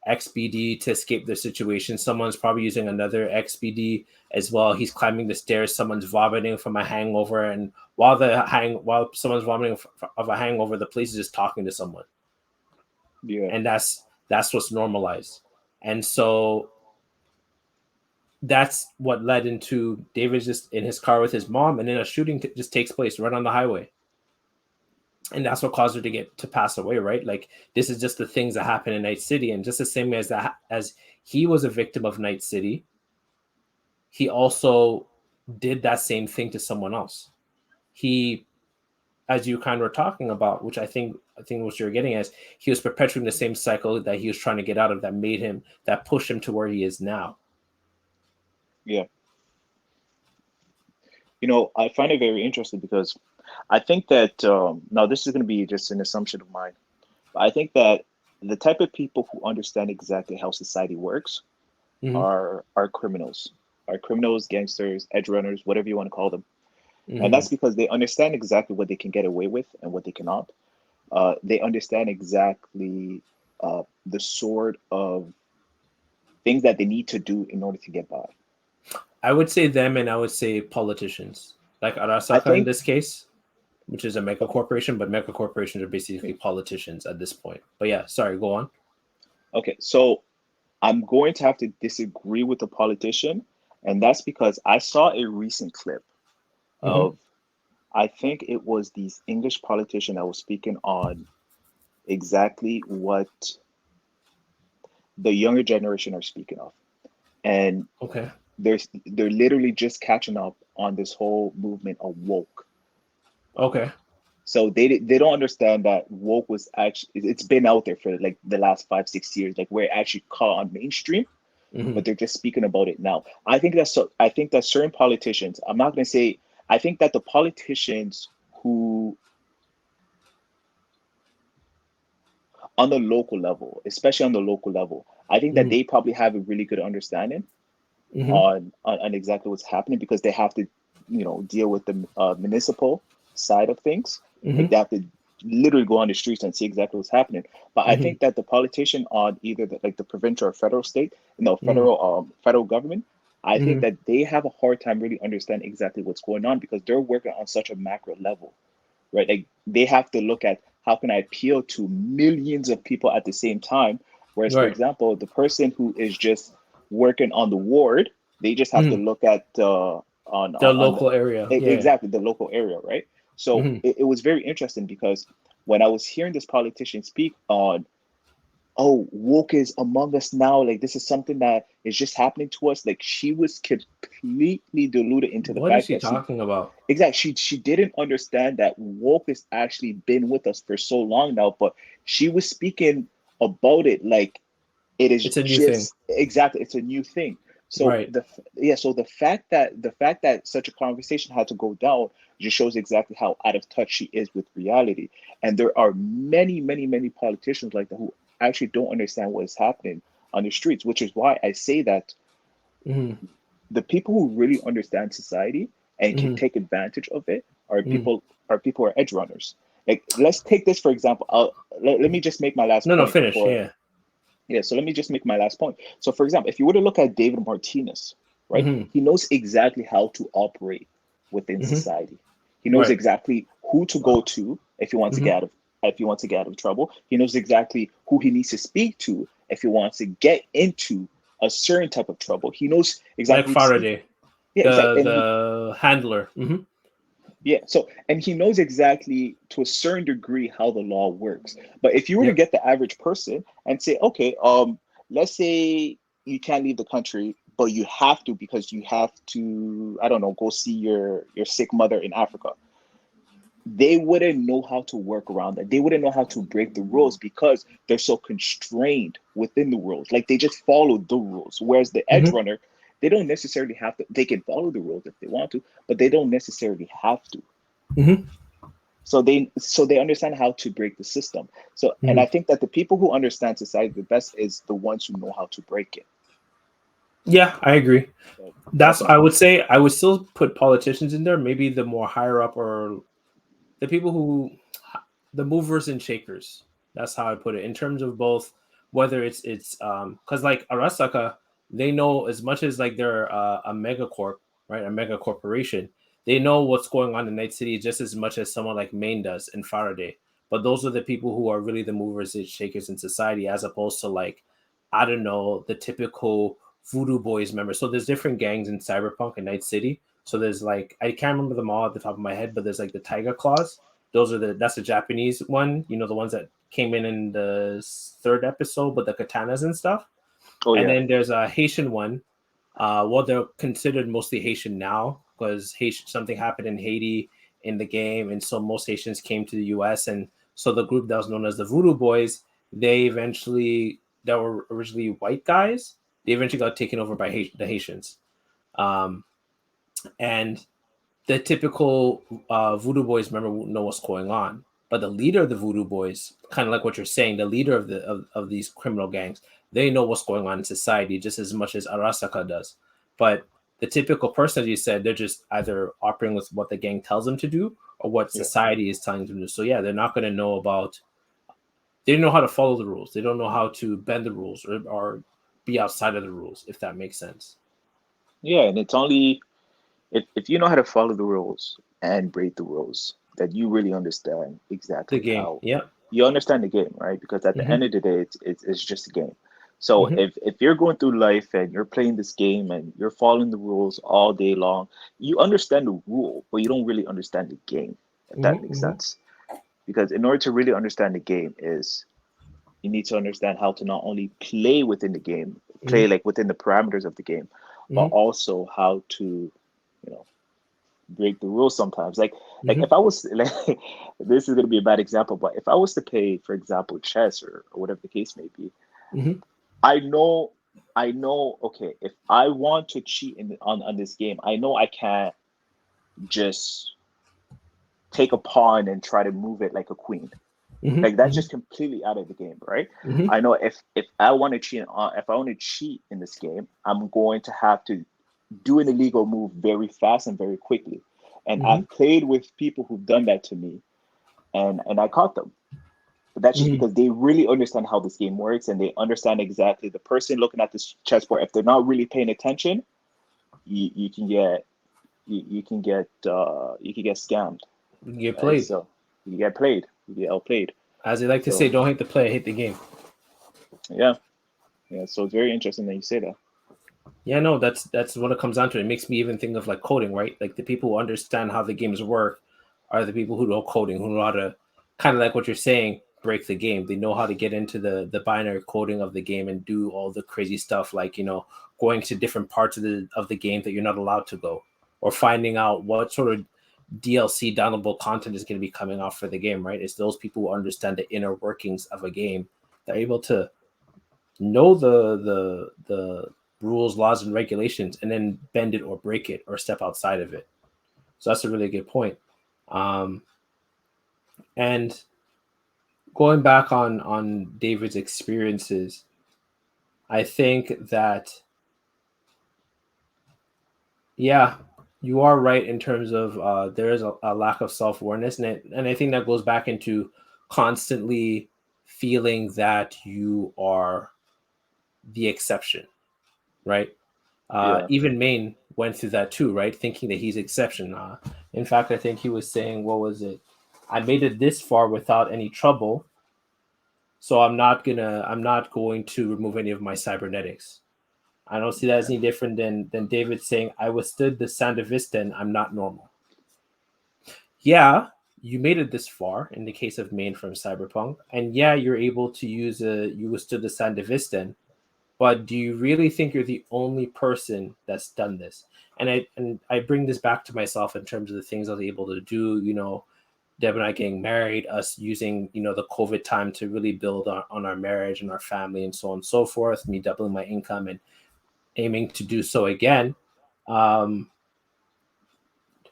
XBD to escape the situation. Someone's probably using another XBD as well. He's climbing the stairs. Someone's vomiting from a hangover, and while someone's vomiting of a hangover, the police is just talking to someone, Yeah, and that's what's normalized. And so that's what led into David just in his car with his mom, and then a shooting just takes place right on the highway. and that's what caused her to pass away, right? Like this is just the things that happen in Night City, and just the same as that, as he was a victim of Night City, he also did that same thing to someone else. He, as you kind of were talking about, which I think what you're getting at, he was perpetuating the same cycle that he was trying to get out of, that pushed him to where he is now. Yeah. I find it very interesting because I think that now this is going to be just an assumption of mine, but I think that the type of people who understand exactly how society works Mm-hmm. are criminals, gangsters, edge runners, whatever you want to call them, and Mm-hmm. that's because they understand exactly what they can get away with and what they cannot. They understand exactly the sort of things that they need to do in order to get by. I would say them, and I would say politicians, like I Arasaka in think this case, which is a mega corporation, but mega corporations are basically politicians at this point. But yeah, sorry, go on. okay, so I'm going to have to disagree with the politician, and that's because I saw a recent clip Mm-hmm. of, I think it was these English politician that was speaking on exactly what the younger generation are speaking of. And Okay. they're literally just catching up on this whole movement of woke. Okay. So they don't understand that woke was actually, it's been out there for like the last 5 6 years, like where it actually caught on mainstream, Mm-hmm. but they're just speaking about it now. I think that certain politicians, I'm not going to say, I think that the politicians who on the local level, especially on the local level, I think that Mm-hmm. they probably have a really good understanding Mm-hmm. on exactly what's happening because they have to, deal with the municipal side of things. Like Mm-hmm. they have to literally go on the streets and see exactly what's happening. But I Mm-hmm. think that the politician on either like the provincial or federal state, Mm-hmm. federal government, I think Mm-hmm. that they have a hard time really understanding exactly what's going on because they're working on such a macro level, right? Like they have to look at how can I appeal to millions of people at the same time. Whereas, for Right. example, the person who is just working on the ward, they just have to Mm-hmm. look at The on the local area. Yeah. exactly the local area, right? So Mm-hmm. it was very interesting because when I was hearing this politician speak on, oh, woke is among us now, like this is something that is just happening to us, like she was completely deluded into the What is fact she that she talking about? exactly. She didn't understand that woke has actually been with us for so long now, but she was speaking about it like it is It's a new thing. just exactly it's a new thing. So Right. the fact that such a conversation had to go down just shows exactly how out of touch she is with reality. And there are many politicians like that who actually don't understand what is happening on the streets, which is why I say that Mm-hmm. the people who really understand society and can Mm-hmm. take advantage of it Mm-hmm. are people who are edge runners. Like let's take this for example. Let me just make my last No, no, point finish. before. Yeah. Yeah, so let me just make my last point. So for example, if you were to look at David Martinez, right, Mm-hmm. he knows exactly how to operate within Mm-hmm. society. He knows Right. exactly who to go to if he wants to Mm-hmm. get out of trouble. He knows exactly who he needs to speak to if he wants to get into a certain type of trouble. He knows Like exactly who to speak. Faraday, Yeah, exactly. And the handler. Mm-hmm. and he knows exactly to a certain degree how the law works. But if you were to Yep. get the average person and say, okay, let's say you can't leave the country, but you have to because you have to, I don't know, go see your sick mother in Africa. They wouldn't know how to work around that. They wouldn't know how to break the rules because they're so constrained within the rules. Like they just follow the rules. Whereas the edge Mm-hmm. runner, they don't necessarily have to. They can follow the rules if they want to, but they don't necessarily have to. Mm-hmm. So they understand how to break the system. So and Mm-hmm. I think that the people who understand society the best is the ones who know how to break it. Yeah, I agree. So that's That's my I would point. say I would still put politicians in there, maybe the more higher up or the people who the movers and shakers. That's how I put it in terms of both whether it's because like Arasaka, they know as much as like they're a mega corp, right? A mega corporation. They know what's going on in Night City just as much as someone like Maine does in Faraday. But those are the people who are really the movers and shakers in society, as opposed to like I don't know the typical Voodoo Boys member. So there's different gangs in Cyberpunk and Night City. So there's like I can't remember them all at the top of my head, but there's like the Tiger Claws, That's the Japanese one. You know, the ones that came in the third episode with the katanas and stuff. Oh And yeah, then there's a Haitian one. Well, they're considered mostly Haitian now because something happened in Haiti in the game, and so most Haitians came to the U.S. And so the group that was known as the Voodoo Boys, that were originally white guys, they eventually got taken over by the Haitians. Um, and the typical Voodoo Boys member won't know what's going on, but the leader of the Voodoo Boys, kind of like what you're saying, the leader of these criminal gangs, they know what's going on in society just as much as Arasaka does. But the typical person, as you said, they're just either operating with what the gang tells them to do or what yeah, society is telling them to do. So yeah, they're not going to know about. They don't know how to follow the rules. They don't know how to bend the rules or be outside of the rules, if that makes sense. yeah. And it's only if you know how to follow the rules and break the rules, that you really understand The exactly game, how yeah. you understand the game, right? Because at the Mm-hmm. end of the day, it's just a game. So Mm-hmm. if you're going through life and you're playing this game and you're following the rules all day long, you understand the rule, but you don't really understand the game, if that makes Mm-hmm. sense. Because in order to really understand the game is you need to understand how to not only play within the game, play Mm-hmm. like within the parameters of the game, but Mm-hmm. also how to, you know, break the rules sometimes. Like Mm-hmm. if I was like this is gonna be a bad example, but if I was to play, for example, chess or whatever the case may be, Mm-hmm. I know I know okay, if I want to cheat on this game, I know I can't just take a pawn and try to move it like a queen. Like that's Mm-hmm. just completely out of the game, right? Mm-hmm. I know if I want to if I want to cheat in this game, I'm going to have to do an illegal move very fast and very quickly. And Mm-hmm. I've played with people who've done that to me, and I caught them. But that's just Mm-hmm. because they really understand how this game works and they understand exactly the person looking at this chessboard. If they're not really paying attention, you can get you can get scammed, You get right? played. So you get played, you get outplayed. As they like to say, So don't hate the play, hate the game. yeah, yeah. So it's very interesting that you say that. Yeah, no, that's what it comes down to. It makes me even think of like coding, right? Like the people who understand how the games work are the people who know coding, who know how to kind of like what you're saying, break the game. They know how to get into the binary coding of the game and do all the crazy stuff, like going to different parts of the game that you're not allowed to go, or finding out what sort of DLC downloadable content is going to be coming out for the game, right? It's those people who understand the inner workings of a game that are able to know the rules, laws, and regulations, and then bend it or break it or step outside of it. So that's a really good point. Um, and going back on David's experiences, I think that yeah, you are right in terms of there is a lack of self awareness, and I think that goes back into constantly feeling that you are the exception, right? Yeah, Even Maine went through that too, right? Thinking that he's exception. In fact, I think he was saying, "What was it? I made it this far without any trouble, so I'm not going to remove any of my cybernetics." I don't see that as yeah, any different than David saying, "I withstood the Sandavista and I'm not normal." Yeah, you made it this far in the case of Maine from Cyberpunk, and yeah, you're able to you withstood the Sandavista. But do you really think you're the only person that's done this? And I bring this back to myself in terms of the things I was able to do. Deb and I getting married, us using the COVID time to really build on our marriage and our family and so on and so forth. Me doubling my income and aiming to do so again. Um,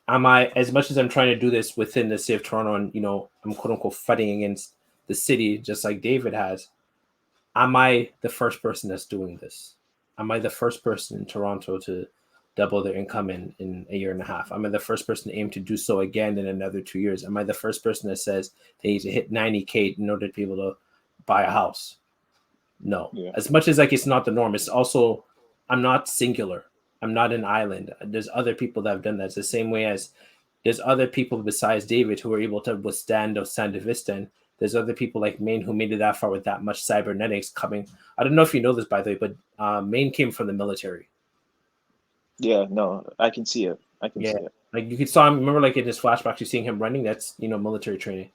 am I, as much as I'm trying to do this within the city of Toronto, and I'm quote unquote fighting against the city, just like David has, am I the first person that's doing this? Am I the first person in Toronto to double their income in a year and a half? Am I the first person to aim to do so again in another 2 years? Am I the first person that says they need to hit 90K in order to be able to buy a house? No. yeah, As much as like it's not the norm, it's also I'm not singular. I'm not an island. There's other people that have done that. It's the same way as there's other people besides David who are able to withstand those Sandevistan. There's other people like Maine who made it that far with that much cybernetics coming. I don't know if you know this, by the way, but Maine came from the military. yeah. No, I can see it. I can Yeah, see it. Like you could saw him. Remember, like in his flashbacks, you seeing him running. That's military training.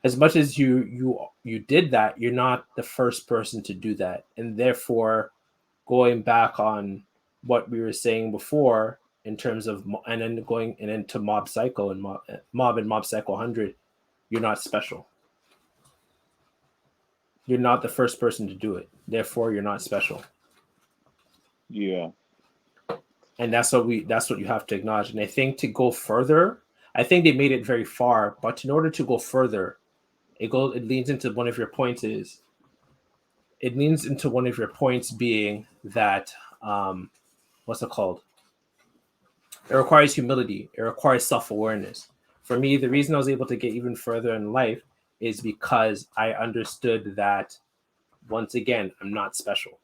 As much as you did that, you're not the first person to do that, and therefore, going back on what we were saying before in terms of, and then going and into Mob Psycho and Mob Psycho 100, you're not special. You're not the first person to do it. Therefore, you're not special. Yeah. And that's what you have to acknowledge. And I think to go further, I think they made it very far, but in order to go further, it leads into one of your points being that what's it called? It requires humility. It requires self-awareness. For me, the reason I was able to get even further in life is because I understood that, once again, I'm not special.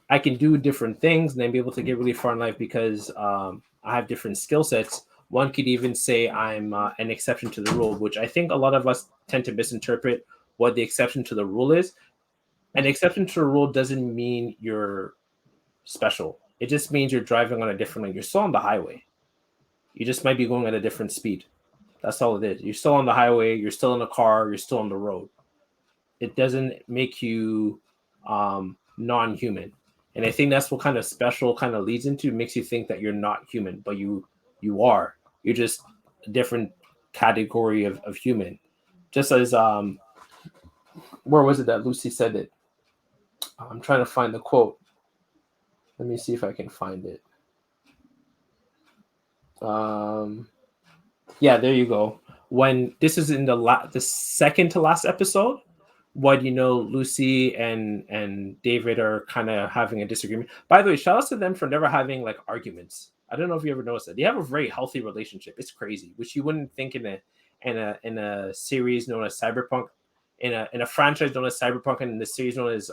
I can do different things and then be able to get really far in life because I have different skill sets. One could even say I'm an exception to the rule, which I think a lot of us tend to misinterpret what the exception to the rule is. An exception to the rule doesn't mean you're special. It just means you're driving on a different lane. You're still on the highway. You just might be going at a different speed. That's all it is. You're still on the highway. You're still in a car. You're still on the road. It doesn't make you non-human. And I think that's what kind of special kind of leads into, makes you think that you're not human, but you are. You're just a different category of human. Just as where was it that Lucy said it? I'm trying to find the quote. Let me see if I can find it. Yeah, there you go. When this is in the second to last episode, what Lucy and David are kind of having a disagreement. By the way, shout out to them for never having like arguments. I don't know if you ever noticed that. They have a very healthy relationship. It's crazy, which you wouldn't think in a series known as Cyberpunk, in a franchise known as Cyberpunk, and in the series known as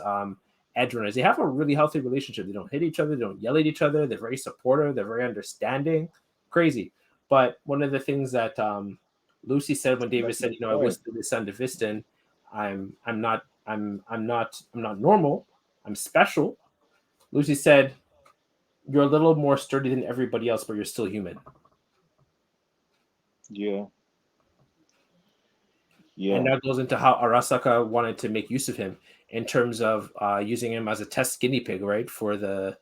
Edgerunners. They have a really healthy relationship. They don't hit each other. They don't yell at each other. They're very supportive. They're very understanding. Crazy. But one of the things that Lucy said when David That's my said, I point. withstood the son to Viston, I'm not normal. I'm special. Lucy said, "You're a little more sturdy than everybody else, but you're still human." Yeah. And Yeah. that goes into how Arasaka wanted to make use of him in terms of using him as a test guinea pig, right, for the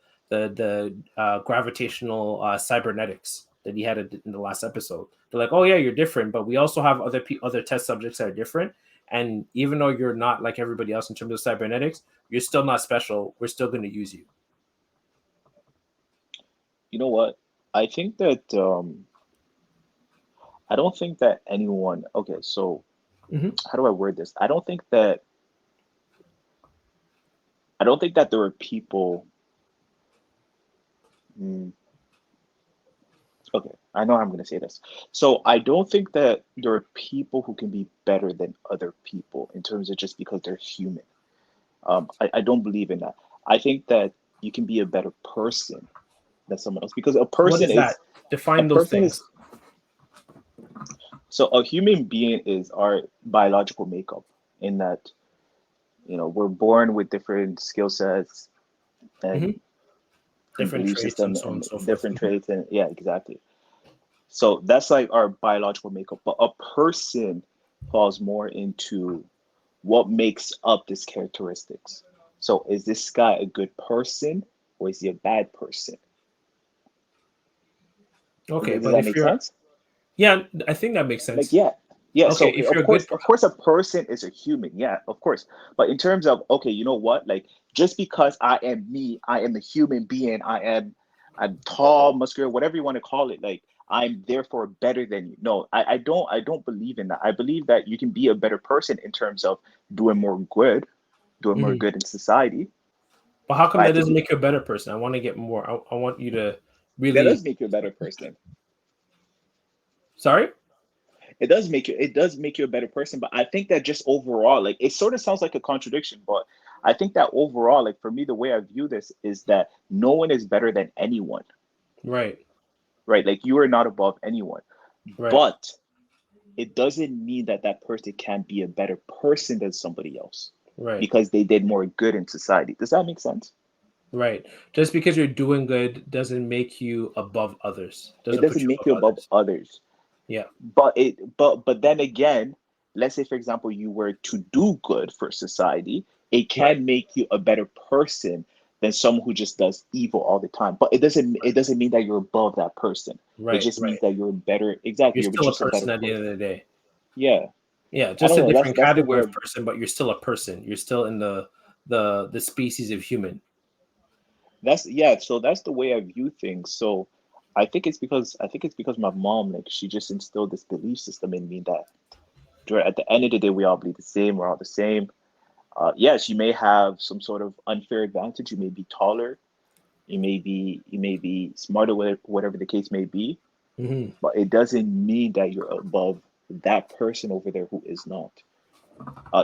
gravitational cybernetics that he had in the last episode. They're like, "Oh yeah, you're different, but we also have other test subjects that are different. And even though you're not like everybody else in terms of cybernetics, you're still not special. We're still going to use you." You know what? I think that I don't think that anyone. Okay, so Hmm. how do I word this? I don't think that there were people. Hmm, okay, I know how I'm going to say this. So I don't think that there are people who can be better than other people in terms of just because they're human. I don't believe in that. I think that you can be a better person than someone else because a What person is that? is a Define those person is things. so a human being is our biological makeup in that we're born with different skill sets Hmm. and Different belief traits and system so on and and so forth. different traits and yeah, exactly. So that's like our biological makeup, but a person falls more into what makes up these characteristics. So is this guy a good person or is he a bad person? Okay, Does but that if make you're, sense? yeah, I think that makes Like, sense. yeah, yeah. Okay, So if you're of a good, course, of course, a person is a human. Yeah, of course. But in terms of, okay, you know what? Like, just because I am me, I am a human being. I'm tall, muscular, whatever you want to call it. Like, I'm therefore better than you. No, I don't believe in that. I believe that you can be a better person in terms of doing more good, doing more Mhm. good in society. But how come But I that think doesn't make you a better person? I want to get more. I want you to that really. does make you a better person. Sorry. It does make you a better person, but I think that just overall, like, it sort of sounds like a contradiction, but I think that overall, like, for me, the way I view this is that no one is better than anyone, Right. right? Like, you are not above anyone, Right. but it doesn't mean that that person can be a better person than somebody else Right. because they did more good in society. Does that make sense? Right. Just because you're doing good doesn't make you above others. It Doesn't put doesn't you make you above above others. others. Yeah. But then again, let's say for example you were to do good for society, it Right. can make you a better person than someone who just does evil all the time. But it doesn't mean that you're above that person. It Right. just means that you're better. Exactly, You're you're still a just a better person at the end person. of the day. Yeah, Yeah, I just don't a know. different That's the way category of of person, but you're still a person. You're still in the species of human. that's yeah. So that's the way I view things. So I think it's because my mom, like, she just instilled this belief system in me that at the end of the day we all bleed the same. We're all the same. Yes, you may have some sort of unfair advantage. You may be taller. You may be smarter, whatever the case may be. Hmm. But it doesn't mean that you're above that person over there who is not.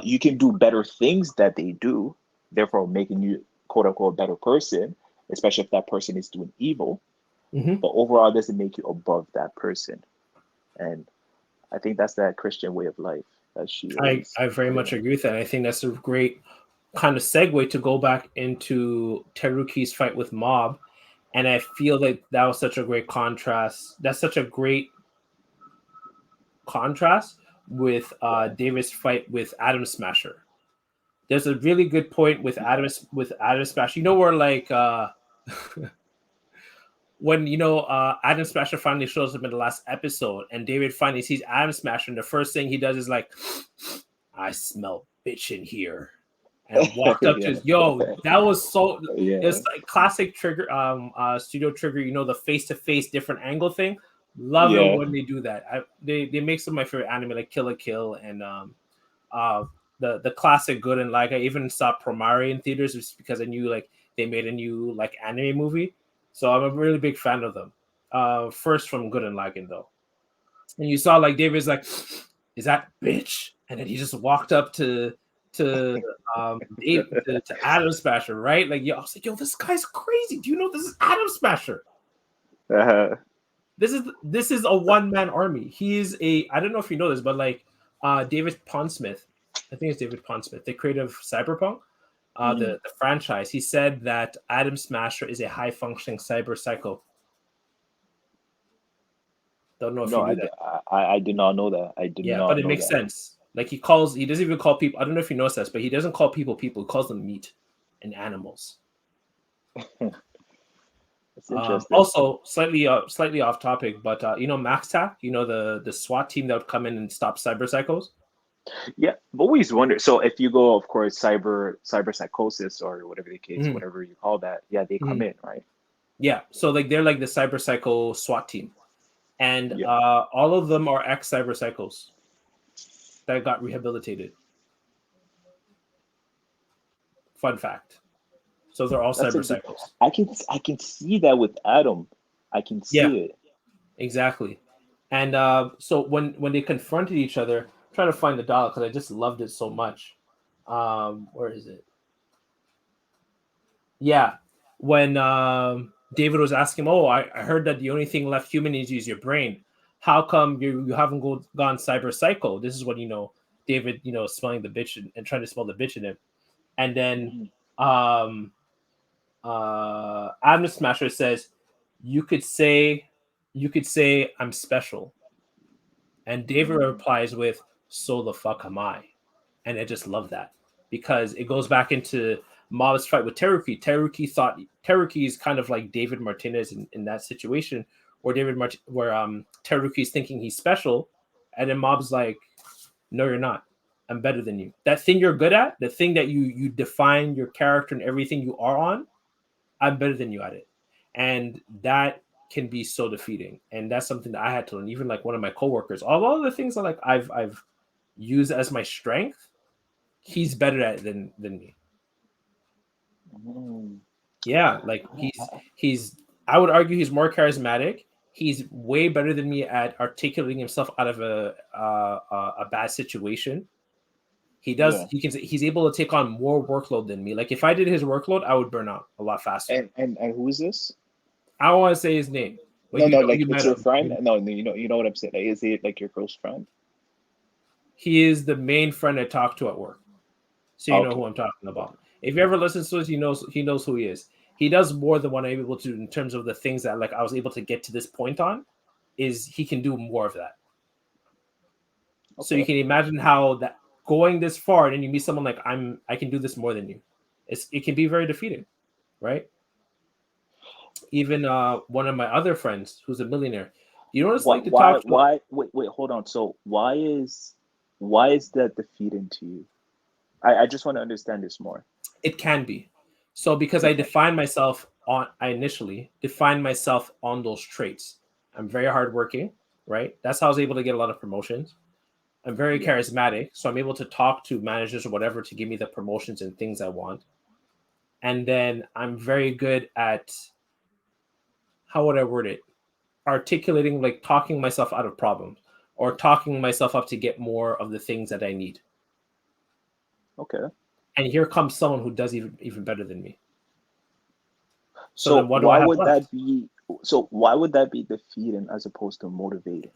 You can do better things that they do, therefore making you quote unquote a better person, especially if that person is doing evil. Hmm. But overall, it doesn't make you above that person. And I think that's that Christian way of life that she always I very put much in. agree with that. I think that's a great kind of segue to go back into Teruki's fight with Mob, and I feel like that was such a great contrast. That's such a great contrast with Yeah. David's fight with Adam Smasher. There's a really good point with Adam Smasher. You know where like when Adam Smasher finally shows up in the last episode, and David finally sees Adam Smasher, and the first thing he does is like, "I smell bitch in here," and walked up to Yeah. his yo. That was so. It's Yeah. like classic trigger, studio trigger. The face to face different angle thing. Love it Yeah. when they do that. They make some of my favorite anime like Kill la Kill and uh the classic Good and like I even saw Promare in theaters just because I knew like they made a new like anime movie. So I'm a really big fan of them. First from Good and Lagging though. And you saw like David's like, is that bitch? And then he just walked up to to Adam Smasher, right? Like yo, I was like, yo, this guy's crazy. Do you know this is Adam Smasher? Uh, This is a one-man army. He is a I don't know if you know this, but like David Pondsmith, I think it's David Pondsmith, the creator of Cyberpunk, mhm. the franchise, he said that Adam Smasher is a high-functioning cyber psycho. Don't know if No, you knew that. I did not know that. I did Yeah, but not it know makes that. sense. Like he doesn't even call people. I don't know if you noticed this, but he doesn't call people people. He calls them meat and animals. It's interesting. Also, slightly off topic, but Max Tack, the SWAT team that would come in and stop cyber psychos. Yeah, I've always wondered. So if you go, of course, cyber psychosis or whatever the case, Mhm, whatever you call that, yeah, they come mhm. in, right? Yeah, so like they're like the cyber psycho SWAT team, and Yeah. all of them are ex cyber psychos that got rehabilitated. Fun fact. So they're all That's cyber interesting. psychos. I can see that with Adam. I can Yeah, see it. exactly. And so when they confronted each other, I'm trying to find the dialogue because I just loved it so much. Where is it? Yeah, when David was asking him, "Oh, I heard that the only thing left human is use your brain. How come you haven't gone cyber psycho?" This is what David, smelling the bitch and trying to smell the bitch in him, and then Mhm. um, Adam Smasher says, "You could say, you could say I'm special," and David Mm. replies with, "So the fuck am I?" And I just love that because it goes back into Mob's fight with Teruki. Teruki is kind of like David Martinez in that situation where Teruki's thinking he's special, and then Mob's like, "No, you're not. I'm better than you. That thing you're good at, the thing that you define your character and everything you are on, I'm better than you at it." And that can be so defeating. And that's something that I had to learn. Even like one of my coworkers, all of the things that like I've used as my strength, he's better at it than me. Mm. Yeah, like he's I would argue he's more charismatic. He's way better than me at articulating himself out of a bad situation. Yeah. He's able to take on more workload than me. Like if I did his workload, I would burn out a lot faster. And who is this? I don't want to say his name, but No, no, you like it's met your him. friend. No, no, you know what I'm saying. Like, is he like your close friend? He is the main friend I talk to at work. So you know who Okay. I'm talking Okay. about. If you ever listen to us, he knows who he is. he does more than what I'm able to do in terms of the things that like I was able to get to this point on. Is he can do more of that. So you Okay. can imagine how that going this far, and then you meet someone like I can do this more than you. It can be very defeating, right? Even one of my other friends who's a millionaire. You know what it's like to talk to? Wait, hold on. So why is that defeating to you? I just want to understand this more. It can be. So because Okay. I initially defined myself on those traits. I'm very hardworking, right? That's how I was able to get a lot of promotions. I'm very Yeah. charismatic, so I'm able to talk to managers or whatever to give me the promotions and things I want. And then I'm very good at, how would I word it? Articulating, like talking myself out of problems or talking myself up to get more of the things that I need. Okay. And here comes someone who does even better than me. So So then what do I have left? why would that be defeating as opposed to motivating?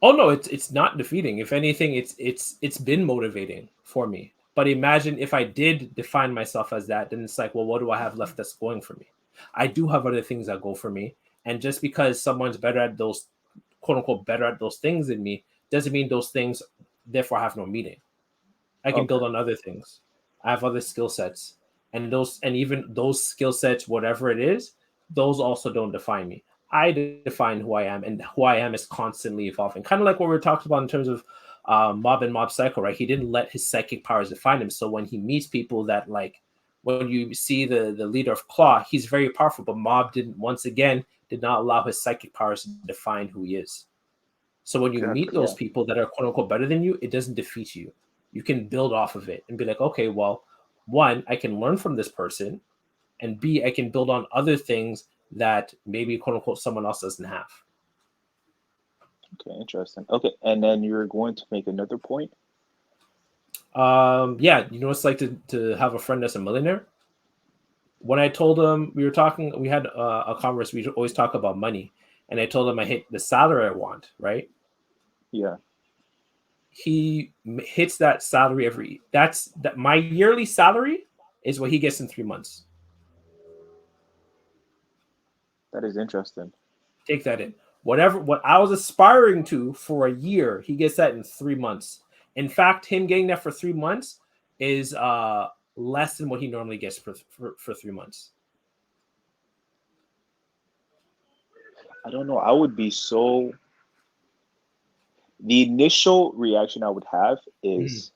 Oh no, it's not defeating. If anything, it's been motivating for me. But imagine if I did define myself as that, then it's like, well, what do I have left that's going for me? I do have other things that go for me. And just because someone's better at those, quote unquote, better at those things than me, doesn't mean those things therefore have no meaning. I can Okay. build on other things. I have other skill sets. And even those skill sets, whatever it is, those also don't define me. I define who I am, and who I am is constantly evolving. Kind of like what we were talking about in terms of Mob and Mob Psycho, right? He didn't let his psychic powers define him. So when he meets people that like, when you see the leader of Claw, he's very powerful, but Mob didn't. Once again, did not allow his psychic powers to define who he is. So when you meet Exactly. those Yeah. people that are quote unquote better than you, it doesn't defeat you. You can build off of it and be like, okay, well, one, I can learn from this person, and B, I can build on other things that maybe quote unquote someone else doesn't have. Okay. Interesting. Okay. And then you're going to make another point. Yeah, you know what it's like to have a friend that's a millionaire. When I told him we were talking, we had a conversation. We always talk about money, and I told him I hit the salary I want. Right? Yeah. He hits that salary every. That's that. My yearly salary is what he gets in 3 months. That is interesting. Take that in. Whatever what I was aspiring to for a year, he gets that in 3 months. In fact, him getting that for 3 months is less than what he normally gets for 3 months. I don't know. I would be so the initial reaction I would have Mhm. is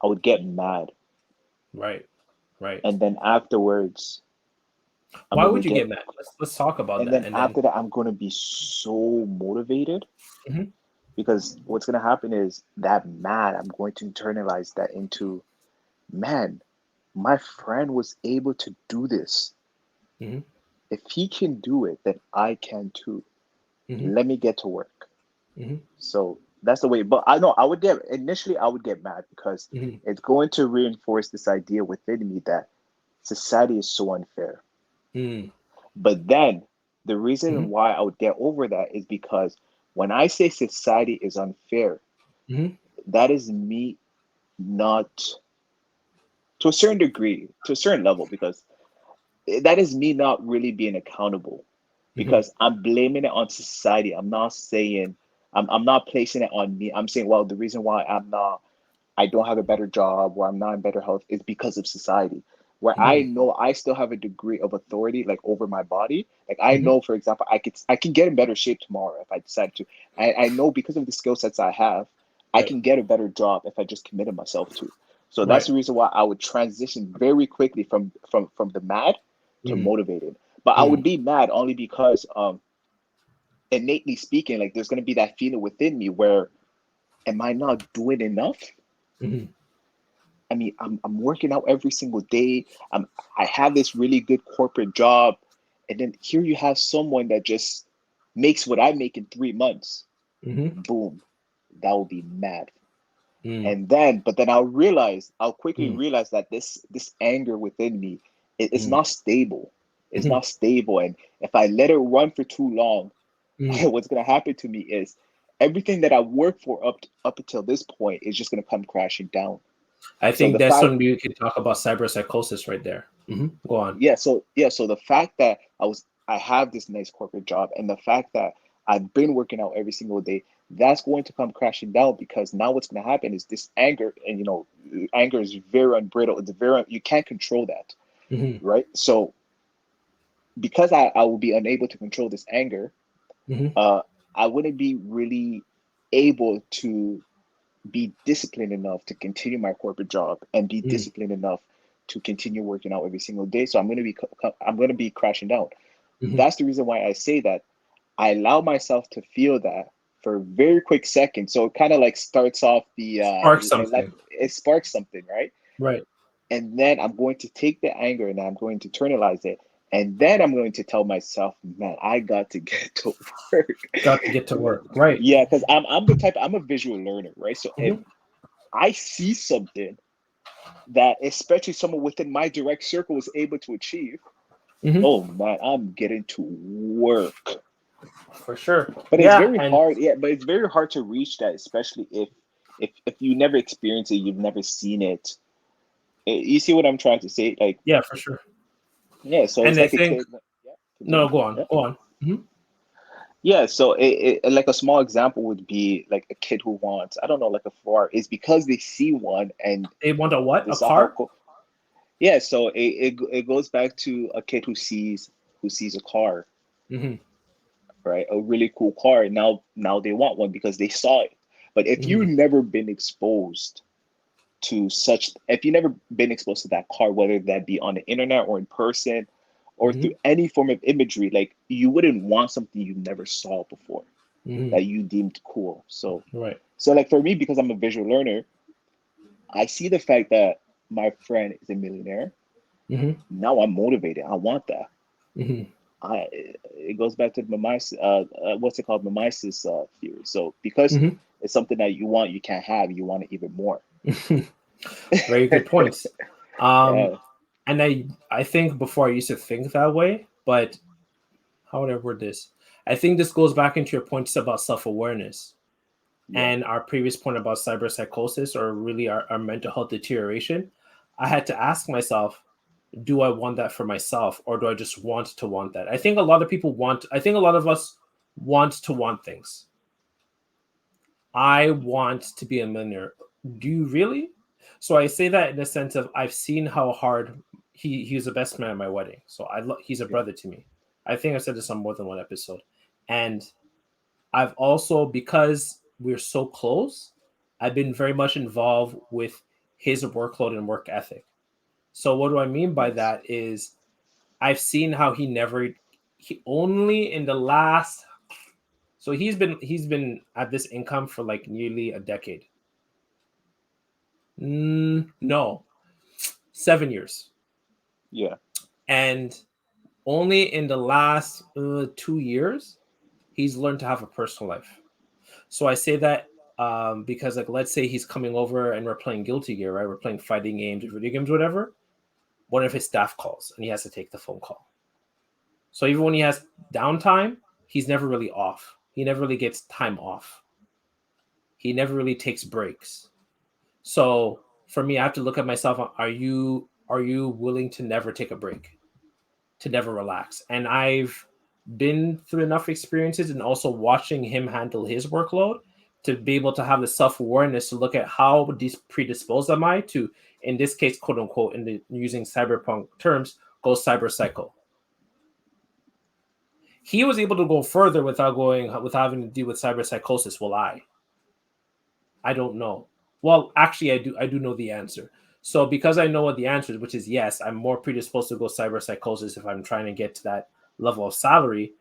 I would get mad. Right. Right. And then afterwards I'm Why gonna would you get get mad? Let's talk about and that. then And then after that I'm gonna be so motivated Mhm. because what's gonna happen is that mad, I'm going to internalize that into man, my friend was able to do this. Mhm. If he can do it, then I can too. Mhm. Let me get to work. Mhm. So that's the way. But I know I would get initially I would get mad because Mhm. it's going to reinforce this idea within me that society is so unfair. Mhm. But then the reason Mhm. why I would get over that is because when I say society is unfair, Mhm. that is me not to a certain degree, to a certain level, because that is me not really being accountable Mhm. because I'm blaming it on society. I'm not saying I'm not placing it on me. I'm saying, well, the reason why I don't have a better job or I'm not in better health is because of society. Where I Mhm. know I still have a degree of authority like over my body. Like I Mhm. know, for example, I can get in better shape tomorrow if I decide to. I know because of the skill sets I have, I Right. can get a better job if I just committed myself to. So that's Right. the reason why I would transition very quickly from the mad to Mhm. motivated. But I would Mhm. be mad only because innately speaking, like there's gonna be that feeling within me where am I not doing enough? Mhm. I mean, I'm working out every single day. I have this really good corporate job, and then here you have someone that just makes what I make in 3 months. Mhm. Boom, that would be mad. Mhm. And but then I'll quickly Mhm. realize that this anger within me, it's Mhm. not stable. It's Mhm. not stable, and if I let it run for too long, Mhm. what's gonna happen to me is everything that I worked for up until this point is just gonna come crashing down. I So think the that's fact when we can talk about cyber psychosis right there. Go on. So the fact that I have this nice corporate job, and the fact that I've been working out every single day, that's going to come crashing down, because now what's going to happen is this anger, and anger is very unbridled. It's very, you can't control that, Hmm. right? So because I will be unable to control this anger, Hmm. uh, I wouldn't be really able to be disciplined enough to continue my corporate job and be Hmm. disciplined enough to continue working out every single day. So I'm going to be crashing down. Hmm. That's the reason why I say that I allow myself to feel that for a very quick second. So it kind of like starts off Spark like something. it sparks something, right? Right. And then I'm going to take the anger and I'm going to internalize it. And then I'm going to tell myself, man, I got to get to work. Got to get to work. Right. Yeah, because I'm a visual learner, right? So if Hmm. I see something that especially someone within my direct circle was able to achieve, Hmm. oh man, I'm getting to work. For sure. But it's Yeah. very And hard, yeah, but it's very hard to reach that, especially if you never experience it, you've never seen it. You see what I'm trying to say? Like, yeah, for sure. yeah, so And it's I like a think kid. Yeah, no, continue. go on. Yeah. Go on. Hmm. Yeah, so like a small example would be like a kid who wants, I don't know, like a Ferrari. It's because they see one and They want a what? they A saw how car? cool. Yeah, so it goes back to a kid who sees a car, Hmm. right? A really cool car. Now they want one because they saw it. But if Hmm. you've never been exposed to such, if you've never been exposed to that car, whether that be on the internet or in person or Hmm. through any form of imagery, like you wouldn't want something you never saw before Hmm. that you deemed cool. Right. So like for me, because I'm a visual learner, I see the fact that my friend is a millionaire. Hmm. Now I'm motivated. I want that. Hmm. I It goes back to the mimesis, what's it called, mimesis theory. So because Hmm. it's something that you want, you can't have, you want it even more. Very good points. Um, Yeah, and I think before I used to think that way, but how would I word this? I think this goes back into your points about self awareness yeah, and our previous point about cyberpsychosis or really our mental health deterioration. I had to ask myself, do I want that for myself or do I just want that? I think a lot of people want, I think a lot of us want to want things. I want to be a millionaire. Do you really? So I say that in the sense of I've seen how hard he was the best man at my wedding. So he's a yeah, brother to me. I think I said this on more than one episode. And I've also, because we're so close, I've been very much involved with his workload and work ethic. So what do I mean by nice. that is I've seen how he only in the last, so he's been at this income for like nearly a decade. No, 7 years. Yeah, And only in the last 2 years, he's learned to have a personal life. So I say that because, like, let's say he's coming over and we're playing Guilty Gear, right? We're playing fighting games, video games, whatever. One of his staff calls and he has to take the phone call. So even when he has downtime, he's never really off. He never really gets time off. He never really takes breaks. So for me, I have to look at myself. Are you willing to never take a break, to never relax? And I've been through enough experiences and also watching him handle his workload to be able to have the self-awareness to look at how predisposed am I to, in this case, quote unquote, in the using cyberpunk terms, go cyber cycle. He was able to go further without having to deal with cyber psychosis. Will I don't know. Well, actually, I do know the answer. So because I know what the answer is, which is yes, I'm more predisposed to go cyber psychosis if I'm trying to get to that level of salary,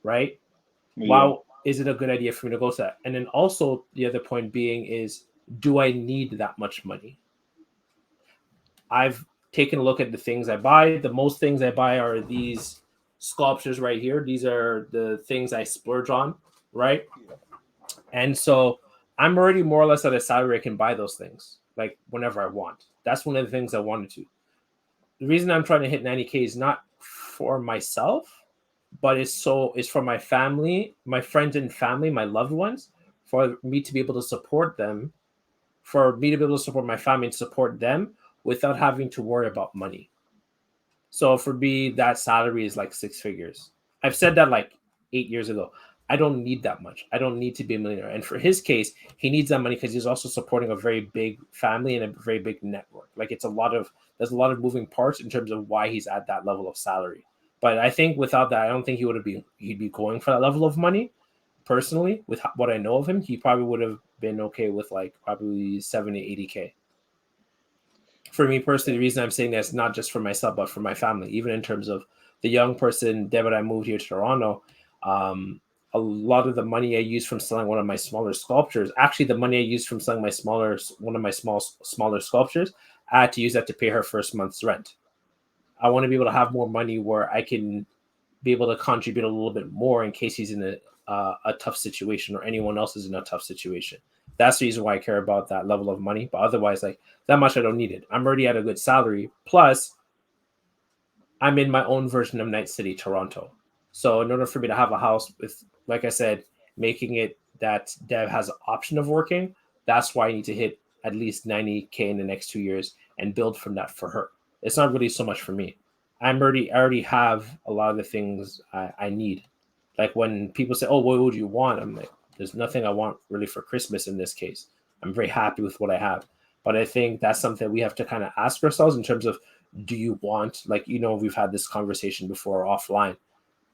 right? yeah, Wow, is it a good idea for me to go to that? And then also the other point being is, do I need that much money? I've taken a look at the things I buy. The most things I buy are these sculptures right here. These are the things I splurge on, right? yeah, And so I'm already more or less at a salary I can buy those things like whenever I want. That's one of the things I wanted to. The reason I'm trying to hit 90K is not for myself, but it's for my family, my friends and family, my loved ones, for me to be able to support them, for me to be able to support my family and support them without having to worry about money. So for me, that salary is like six figures. I've said that like 8 years ago. I don't need that much. I don't need to be a millionaire. And for his case, he needs that money because he's also supporting a very big family and a very big network. Like it's a lot of there's a lot of moving parts in terms of why he's at that level of salary. But I think without that, I don't think he'd be going for that level of money. Personally, with what I know of him, he probably would have been okay with like probably 70, 80K. For me personally, the reason I'm saying that's not just for myself, but for my family, even in terms of the young person, Deb and I moved here to Toronto. Um, a lot of the money I used from selling one of my smaller sculptures, actually the money I used from selling one of my smaller sculptures, I had to use that to pay her first month's rent. I want to be able to have more money where I can be able to contribute a little bit more in case he's in a tough situation or anyone else is in a tough situation. That's the reason why I care about that level of money. But otherwise, like that much, I don't need it. I'm already at a good salary. Plus, I'm in my own version of Night City, Toronto. So in order for me to have a house with, like I said, making it that Dev has an option of working, that's why I need to hit at least 90K in the next 2 years and build from that for her. It's not really so much for me. I already have a lot of the things I need. Like when people say, "Oh, what would you want?" I'm like, "There's nothing I want really for Christmas in this case. I'm very happy with what I have." But I think that's something we have to kind of ask ourselves in terms of, do you want, like, we've had this conversation before offline.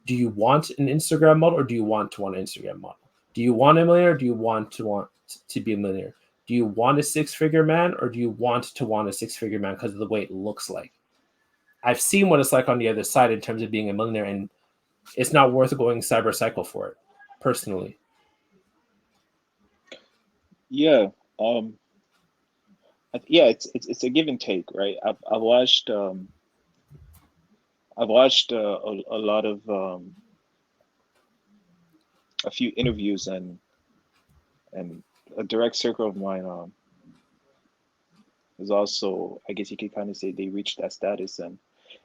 Do you want an Instagram model or do you want an Instagram model? Do you want a millionaire? Or do you want to be a millionaire? Do you want a six-figure man or do you want a six-figure man because of the way it looks like? I've seen what it's like on the other side in terms of being a millionaire, and it's not worth going cyber cycle for it, personally. Yeah. Um, yeah, it's a give and take, right? I've watched a lot of a few interviews, and a direct circle of mine is also, I guess you could kind of say, they reached that status, and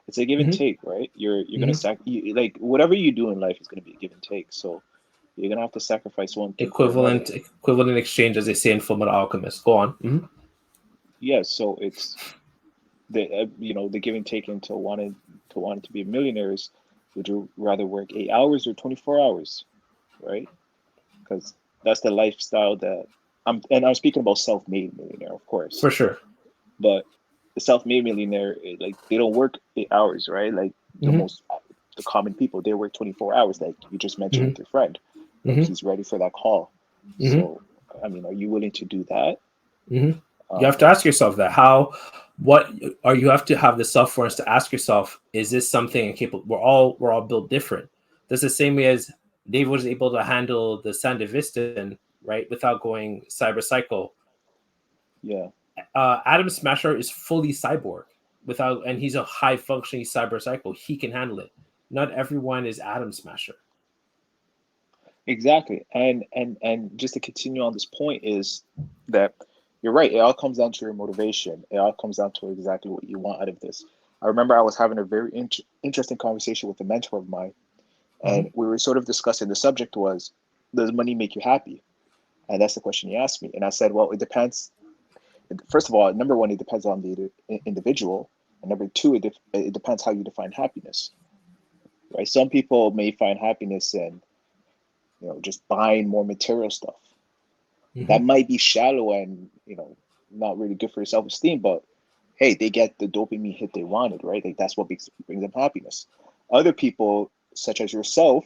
it's a give and Mm-hmm. take, right? You're gonna Mm-hmm. like whatever you do in life is gonna be a give and take. So you're gonna have to sacrifice one thing for another. Equivalent exchange, as they say in Fullmetal Alchemist. Go on. Mm-hmm. Yeah, so it's the the give and take into wanting to be a millionaire is, would you rather work 8 hours or 24 hours, right? Because that's the lifestyle that I'm speaking about self-made millionaire, of course, For sure. but the self-made millionaire, like they don't work 8 hours, right? Like the Mm-hmm. most the common people, they work 24 hours, like you just mentioned Mm-hmm. with your friend. Like Mm-hmm. he's ready for that call. Mm-hmm. So, I mean, are you willing to do that? Mm-hmm. You have Um, to ask yourself that. What are you have to have the self awareness to ask yourself, is this something capable? We're all built different. That's the same way as Dave was able to handle the Sandevistan, right, without going cyber cycle. yeah, Adam Smasher is fully cyborg without, and he's a high functioning cyber cycle. He can handle it. Not everyone is Adam Smasher. exactly. And just to continue on this point is that you're right. It all comes down to your motivation. It all comes down to exactly what you want out of this. I remember I was having a very interesting conversation with a mentor of mine, Mm-hmm. and we were sort of discussing, the subject was, does money make you happy? And that's the question he asked me. And I said, well, it depends. First of all, number one, it depends on the individual. And number two, it depends how you define happiness, right? Some people may find happiness in, just buying more material stuff. Mm-hmm. That might be shallow and, not really good for your self-esteem, but hey, they get the dopamine hit they wanted, right? Like that's what brings them happiness. Other people, such as yourself,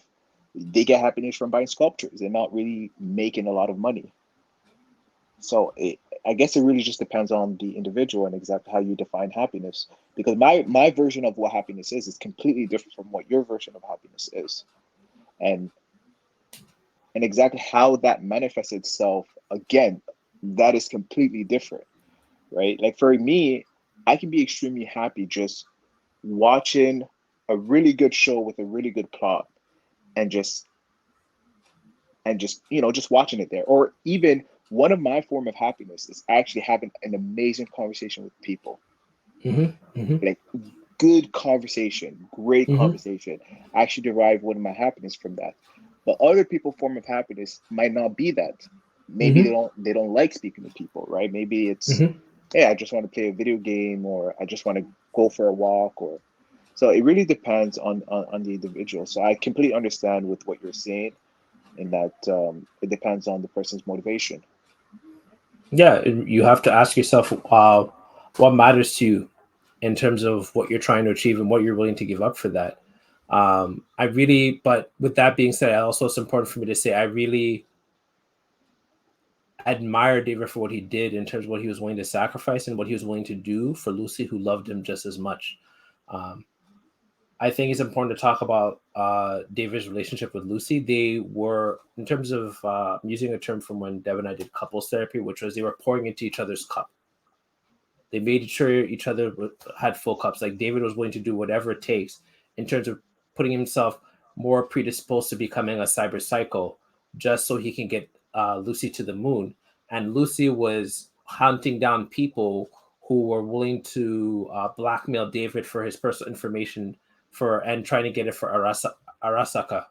they get happiness from buying sculptures. They're not really making a lot of money. So I guess it really just depends on the individual and exactly how you define happiness. Because my version of what happiness is completely different from what your version of happiness is, and and exactly how that manifests itself. Again, that is completely different, right? Like for me, I can be extremely happy just watching a really good show with a really good plot, and just just watching it there. Or even one of my form of happiness is actually having an amazing conversation with people, Mm-hmm. Mm-hmm. like good conversation, great Mm-hmm. conversation. I actually derive one of my happiness from that. But other people form of happiness might not be that. Maybe Mm-hmm. they don't like speaking to people, right? Maybe it's, Mm-hmm. hey, I just want to play a video game, or I just want to go for a walk, or So it really depends on the individual. So I completely understand with what you're saying, in that it depends on the person's motivation. Yeah, you have to ask yourself what matters to you in terms of what you're trying to achieve and what you're willing to give up for that. But with that being said, also it's important for me to say I really admire David for what he did in terms of what he was willing to sacrifice and what he was willing to do for Lucy, who loved him just as much. Um, I think it's important to talk about David's relationship with Lucy. They were, in terms of using a term from when Deb and I did couples therapy, which was they were pouring into each other's cup. They made sure each other had full cups. Like David was willing to do whatever it takes in terms of putting himself more predisposed to becoming a cyber psycho, just so he can get Lucy to the moon. And Lucy was hunting down people who were willing to blackmail David for his personal information and trying to get it for Arasaka.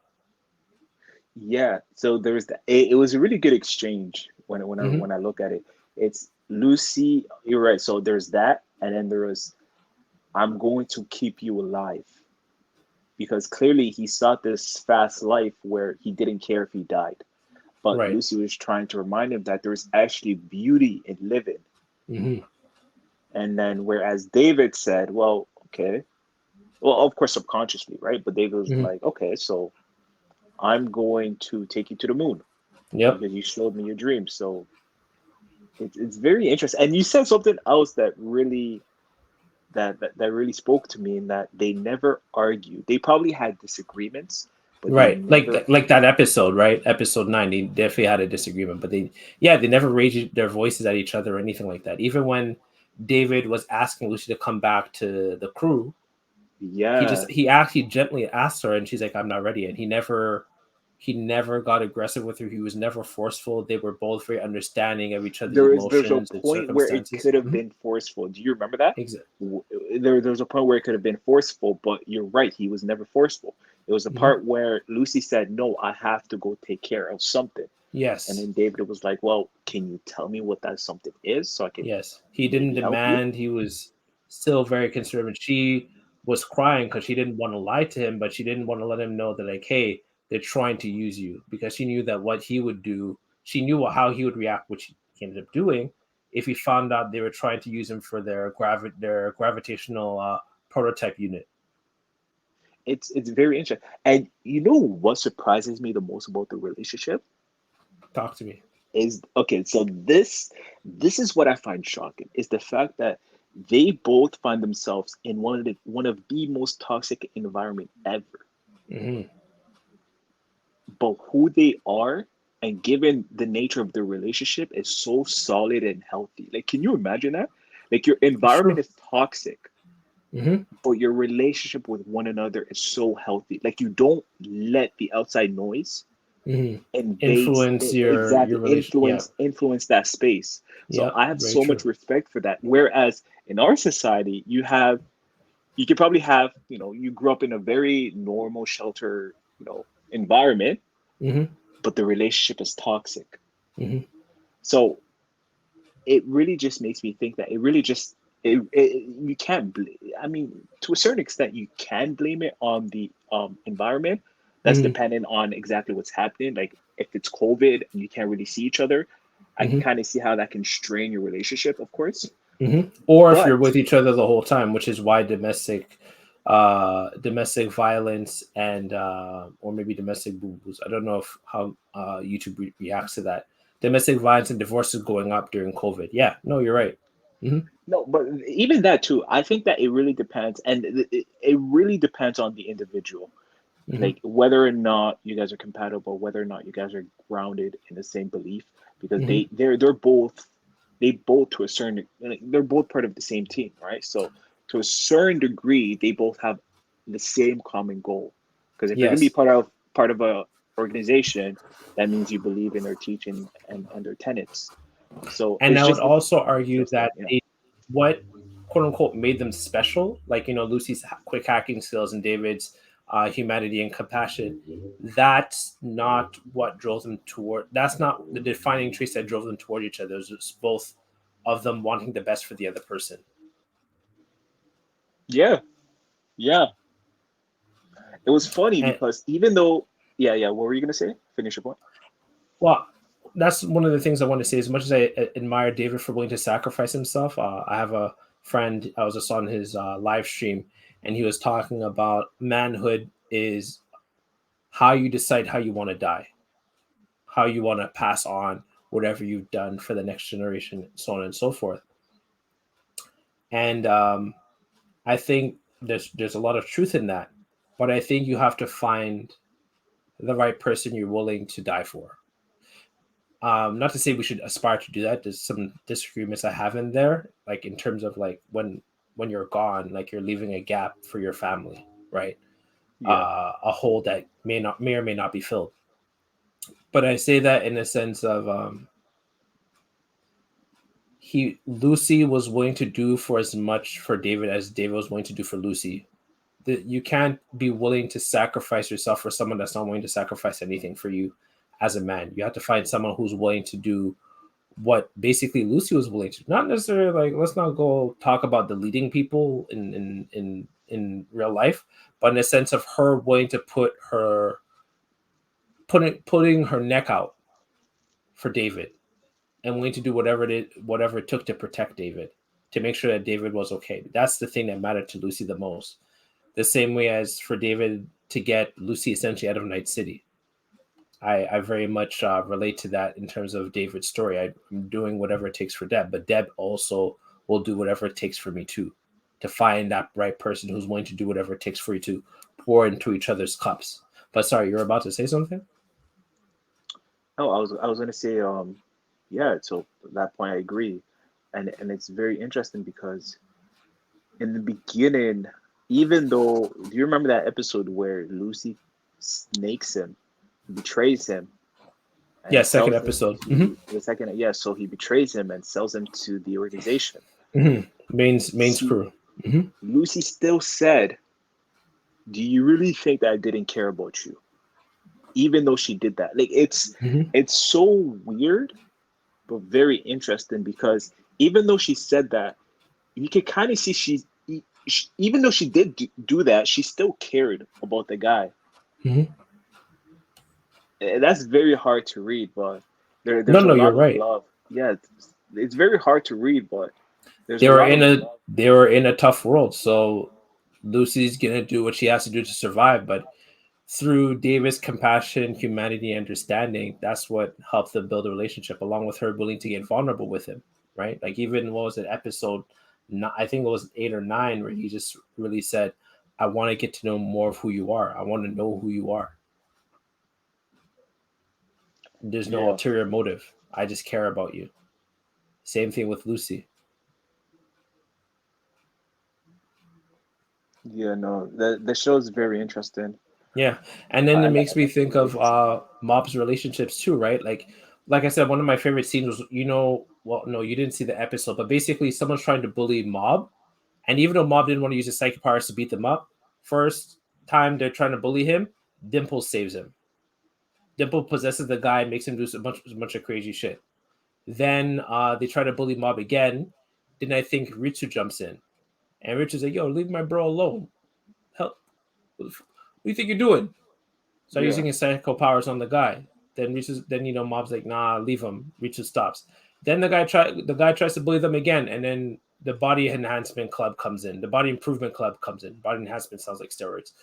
Yeah, so there's it was a really good exchange Mm-hmm. when I look at it. It's Lucy, you're right. So there's that, and then there was, I'm going to keep you alive, because clearly he sought this fast life where he didn't care if he died. But Right. Lucy was trying to remind him that there's actually beauty in living. Mm-hmm. And then whereas David said, well, okay, well, of course, subconsciously, right? But David was Mm-hmm. like, okay, so I'm going to take you to the moon Yep. because you showed me your dreams. So it's very interesting. And you said something else that really that really spoke to me, in that they never argued. They probably had disagreements, but they Right, never. like that episode, right? Episode 9, they definitely had a disagreement, but they never raised their voices at each other or anything like that. Even when David was asking Lucy to come back to the crew, Yeah, he actually gently asked her, and she's like, "I'm not ready." And he never got aggressive with her. He was never forceful. They were both very understanding of each other's there's a emotions and point where it circumstances. could have been forceful. Do you remember that? Exactly. There's a point where it could have been forceful, but you're right. He was never forceful. It was the Hmm. part where Lucy said, "No, I have to go take care of something," and Yes. then David was like, "Well, can you tell me what that something is so I can Yes, he didn't maybe help you?" demand. He was still very conservative. She was crying because she didn't want to lie to him, but she didn't want to let him know that, like, hey, they're trying to use you, because she knew that what he would do. She knew how he would react, which he ended up doing if he found out they were trying to use him for their gravitational prototype unit. It's very interesting. And you know what surprises me the most about the relationship Talk to me. is, okay, so this is what I find shocking, is the fact that they both find themselves in one of the most toxic environment ever. Hmm. But who they are, and given the nature of the relationship, is so solid and healthy. Like, can you imagine that? Like, your For environment sure. is toxic, Hmm. but your relationship with one another is so healthy. Like, you don't let the outside noise Hmm. invades, Influence your exactly, relation. Yeah. influence that space. So Yeah. I have Very so true. much respect for that. Whereas in our society, you could probably have, you grew up in a very normal shelter, environment, Hmm. but the relationship is toxic. Hmm. So it really just makes me think that it really just you can't I mean, to a certain extent you can blame it on the environment. That's Hmm. dependent on exactly what's happening. Like, if it's COVID and you can't really see each other, I can Hmm. kind of see how that can strain your relationship, of course. Hmm. Or if you're But with each other the whole time, which is why domestic violence and or maybe domestic boo-boos. I don't know if how YouTube reacts to that. Domestic violence and divorce is going up during COVID. Yeah, no, you're right. Hmm. no, but even that too, I think that it really depends, and it really depends on the individual. Hmm. Like, whether or not you guys are compatible, whether or not you guys are grounded in the same belief, because Hmm. they both to a certain, like, they're both part of the same team, right? So to a certain degree, they both have the same common goal. Because if you're gonna be Yes, part of a organization, that means you believe in their teaching and their tenets. So and it's I would just also argue just that, that what quote unquote made them special, like Lucy's quick hacking skills and David's humanity and compassion. That's not what drove them toward. That's not the defining traits that drove them toward each other. It was just both of them wanting the best for the other person. yeah, yeah. It was funny And because even though, yeah, what were you gonna say? Finish your point. well, that's one of the things I want to say. As much as I admire David for willing to sacrifice himself, I have a friend. I was just on his live stream, and he was talking about manhood is how you decide how you want to die, how you want to pass on whatever you've done for the next generation, so on and so forth. And I think there's a lot of truth in that, but I think you have to find the right person you're willing to die for. Not to say we should aspire to do that. There's some disagreements I have in there, like in terms of like when you're gone, like you're leaving a gap for your family, right? Yeah, A hole that may or may not be filled. But I say that in a sense of Lucy was willing to do for as much for David as David was willing to do for Lucy. You can't be willing to sacrifice yourself for someone that's not willing to sacrifice anything for you as a man. You have to find someone who's willing to do what basically Lucy was willing to. Not necessarily like, let's not go talk about deleting people in real life, but in a sense of her willing to putting her neck out for David and willing to do whatever it took to protect David, to make sure that David was okay. That's the thing that mattered to Lucy the most. The same way as for David to get Lucy essentially out of Night City. I very much relate to that in terms of David's story. I'm doing whatever it takes for Deb, but Deb also will do whatever it takes for me too, to find that right person who's willing to do whatever it takes for you to pour into each other's cups. But sorry, you're about to say something? no, I was gonna say, yeah. So at that point, I agree, and it's very interesting because in the beginning, even though, do you remember that episode where Lucy snakes him, betrays him, Yeah, and second sells him episode. to the second? Yeah, so he betrays him and sells him to the organization. Main's See, crew. hmm Lucy still said, "Do you really think that I didn't care about you?" Even though she did that, like hmm it's so weird, but very interesting because even though she said that, you can kind of see even though she did do that, she still cared about the guy. hmm That's very hard to read, but No, there's a no, you're lot of right. love. Yeah, it's very hard to read, but there's They a were lot in of a love. they were in a tough world, so Lucy's gonna do what she has to do to survive. But through David's compassion, humanity, understanding, that's what helped them build a relationship, along with her willing to get vulnerable with him, right? Like even what was it, episode I think it was 8 or 9, where he just really said, I want to get to know more of who you are. I want to know who you are. There's no Yeah, ulterior motive. I just care about you. Same thing with Lucy. yeah, no, the show is very interesting. Yeah, and then it I makes like me the think of relationship. Mob's relationships too, right? Like I said, one of my favorite scenes was, well, no, you didn't see the episode, but basically someone's trying to bully Mob, and even though Mob didn't want to use his psychic powers to beat them up, first time they're trying to bully him, Dimple saves him. Dimple possesses the guy, makes him do a bunch of crazy shit. Then they try to bully Mob again. Then I think Ritsu jumps in, and Ritsu's like, "Yo, leave my bro alone. Help! What do you think you're doing?" Start Yeah. using his psychical powers on the guy. Then Mob's like, nah, leave him. Reaches stops. Then the guy tries to bully them again, and then the body enhancement club comes in. The body improvement club comes in. Body enhancement sounds like steroids.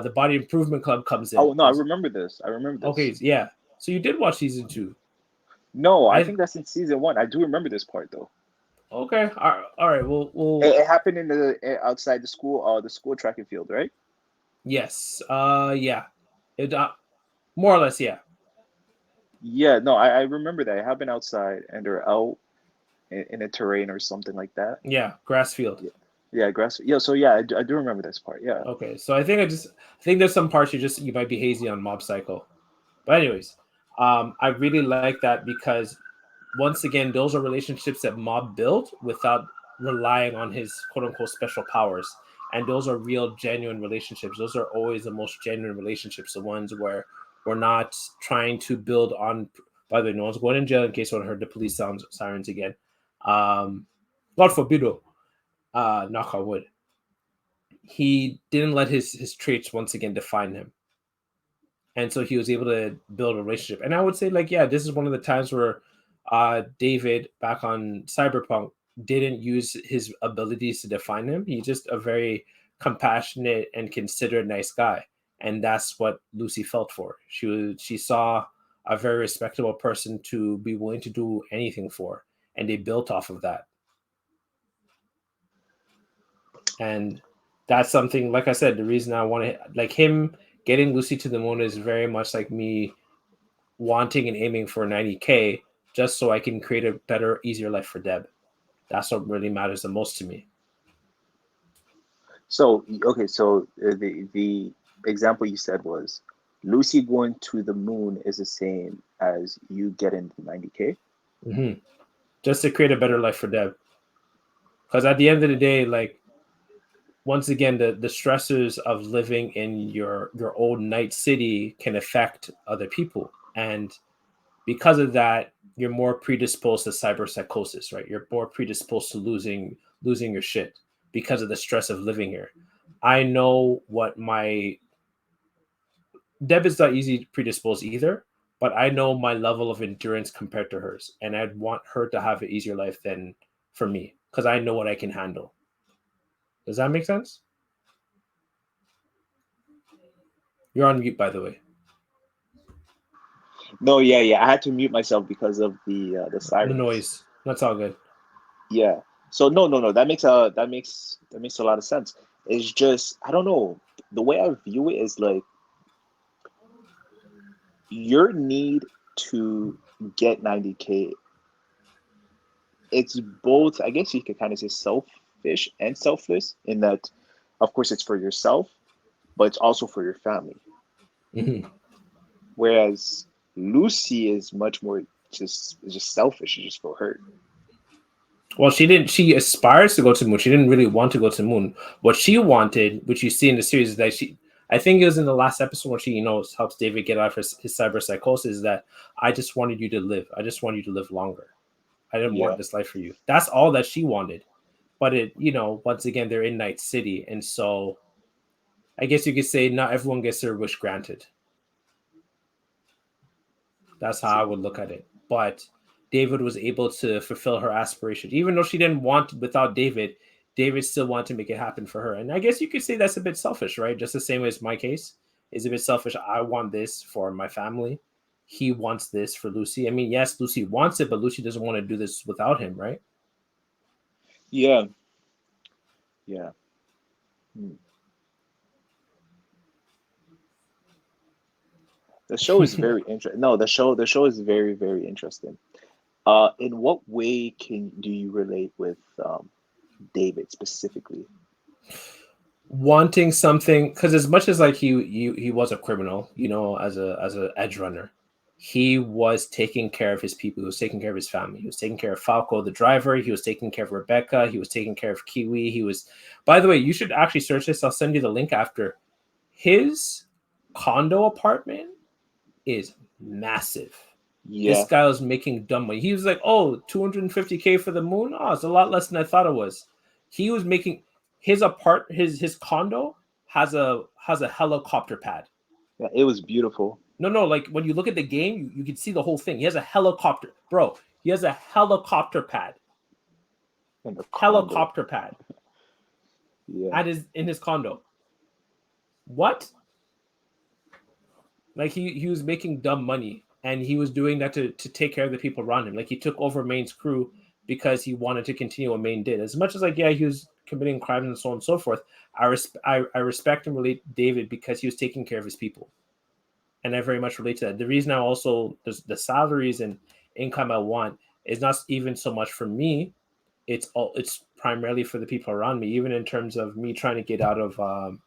The body improvement club comes in. Oh no, I remember this. I remember Okay, this. yeah. So you did watch season 2. No, I I think that's in season one. I do remember this part though. okay. All right. It happened in the outside the school track and field, right? Yes. Yeah. It more or less, yeah. Yeah, no, I remember that. It happened outside and they're out in a terrain or something like that. Yeah. Grass field. Yeah, yeah, grass. Yeah, so yeah, I do remember this part. Yeah, Okay. So I think there's some parts you might be hazy on Mob Psycho. But anyways, I really like that because once again, those are relationships that Mob built without relying on his quote unquote special powers. And those are real, genuine relationships. Those are always the most genuine relationships, the ones where we're not trying to build on. By the way, no one's going in jail in case one heard the police sirens again. God forbid, knock on wood. he didn't let his traits once again define him. And so he was able to build a relationship. And I would say, like, yeah, this is one of the times where David back on Cyberpunk didn't use his abilities to define him. He's just a very compassionate and considerate, nice guy. And that's what Lucy felt for. She saw a very respectable person to be willing to do anything for, and they built off of that. And that's something, like I said, the reason I want to, like, him getting Lucy to the moon is very much like me wanting and aiming for 90K just so I can create a better, easier life for Deb. That's what really matters the most to me. So okay, so the example you said was Lucy going to the moon is the same as you getting the 90K. Mm-hmm. Just to create a better life for Deb. Because at the end of the day, like, once again, the stressors of living in your old night city can affect other people, and because of that, you're more predisposed to cyberpsychosis, right? You're more predisposed to losing your shit because of the stress of living here. I know what my Deb is not easy predisposed either, but I know my level of endurance compared to hers, and I'd want her to have an easier life than for me because I know what I can handle. Does that make sense? You're on mute, by the way. No, yeah. I had to mute myself because of the The sirens. noise. That's all good. Yeah. So no. That makes a lot of sense. It's just I don't know. The way I view it is like your need to get 90K. It's both. I guess you could kind of say selfish and selfless in that, of course, it's for yourself, but it's also for your family. Mm-hmm. Whereas Lucy is much more just selfish. It's just for her. Well, she didn't. She aspires to go to the moon. She didn't really want to go to the moon. What she wanted, which you see in the series, is that she. I think it was in the last episode where she, helps David get out of his cyber psychosis. That I just wanted you to live. I just want you to live longer. I didn't want Yeah. this life for you. That's all that she wanted. But it, once again, they're in Night City, and so I guess you could say not everyone gets their wish granted. That's how I would look at it. But David was able to fulfill her aspiration, even though she didn't want without David. David still wanted to make it happen for her, and I guess you could say that's a bit selfish, right? Just the same as my case is a bit selfish. I want this for my family. He wants this for Lucy. I mean, yes, Lucy wants it, but Lucy doesn't want to do this without him, right? Yeah. Yeah. Hmm. The show is very interesting. No, the show is very, very interesting. In what way do you relate with David specifically? Wanting something, because as much as like he was a criminal, as a edge runner, he was taking care of his people. He was taking care of his family. He was taking care of Falco, the driver. He was taking care of Rebecca. He was taking care of Kiwi. He was, by the way, you should actually search this. I'll send you the link after. His condo apartment is massive. Yeah. This guy was making dumb money. He was like, oh, 250K for the moon. Oh, it's a lot less than I thought it was. He was making his condo has a helicopter pad. Yeah, it was beautiful. No, like when you look at the game, you can see the whole thing. He has a helicopter, bro. He has a helicopter pad. And the Helicopter pad. Yeah. In his condo. What? Like he was making dumb money, and he was doing that to take care of the people around him. Like he took over Maine's crew because he wanted to continue what Maine did. As much as like, yeah, he was committing crimes and so on and so forth. I respect and relate David because he was taking care of his people, and I very much relate to that. The reason I also the salaries and income I want is not even so much for me. It's primarily for the people around me. Even in terms of me trying to get out of.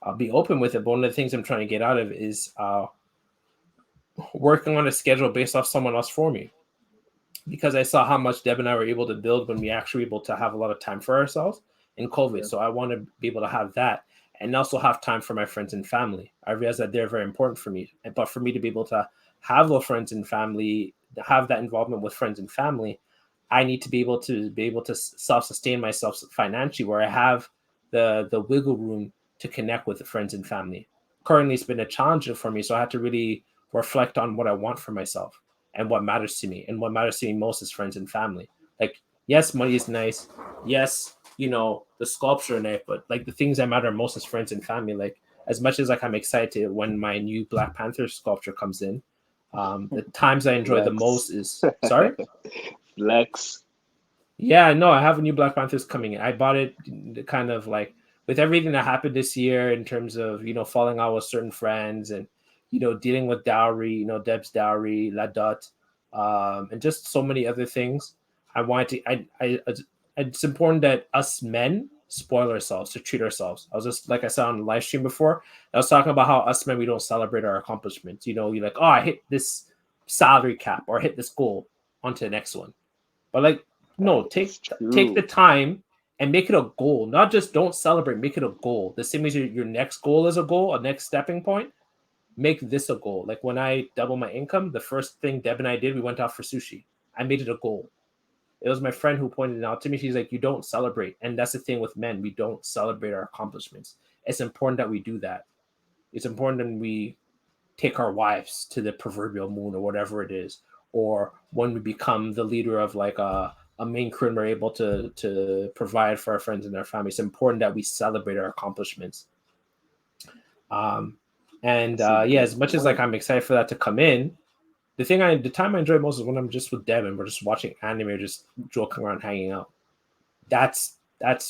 I'll be open with it, but one of the things I'm trying to get out of is working on a schedule based off someone else for me, because I saw how much Deb and I were able to build when we actually were able to have a lot of time for ourselves in COVID. Yeah. So I want to be able to have that and also have time for my friends and family. I realize that they're very important for me, but for me to be able to have those friends and family, have that involvement with friends and family, I need to be able to self-sustain myself financially, where I have the wiggle room to connect with friends and family. Currently, it's been a challenge for me, so I had to really reflect on what I want for myself and what matters to me. And what matters to me most is friends and family. Like, yes, money is nice. Yes, the sculpture in it, but like the things that matter most is friends and family. Like, as much as like I'm excited when my new Black Panther sculpture comes in, the times I enjoy the Flex. most is sorry. Flex. Yeah, no, I have a new Black Panthers coming in. I bought it kind of like with everything that happened this year in terms of, falling out with certain friends and, dealing with dowry, Deb's dowry, La Dot, and just so many other things. I wanted to, it's important that us men spoil ourselves to treat ourselves. I was just, like I said on the live stream before, I was talking about how us men, we don't celebrate our accomplishments. You're like, oh, I hit this salary cap or I hit this goal, onto the next one. But like, no, That's take the true. time and make it a goal. Not just don't celebrate, make it a goal. The same as your next goal is a goal, a next stepping point. Make this a goal. Like when I double my income, the first thing Deb and I did, we went out for sushi. I made it a goal. It was my friend who pointed it out to me. She's like, you don't celebrate. And that's the thing with men. We don't celebrate our accomplishments. It's important that we do that. It's important that we take our wives to the proverbial moon or whatever it is, or when we become the leader of like a main crew and we're able to provide for our friends and their families. It's important that we celebrate our accomplishments. And That's a yeah, good as much as like point. I'm excited for that to come in, the time I enjoy most is when I'm just with Devin. We're just watching anime, or just joking around, hanging out. That's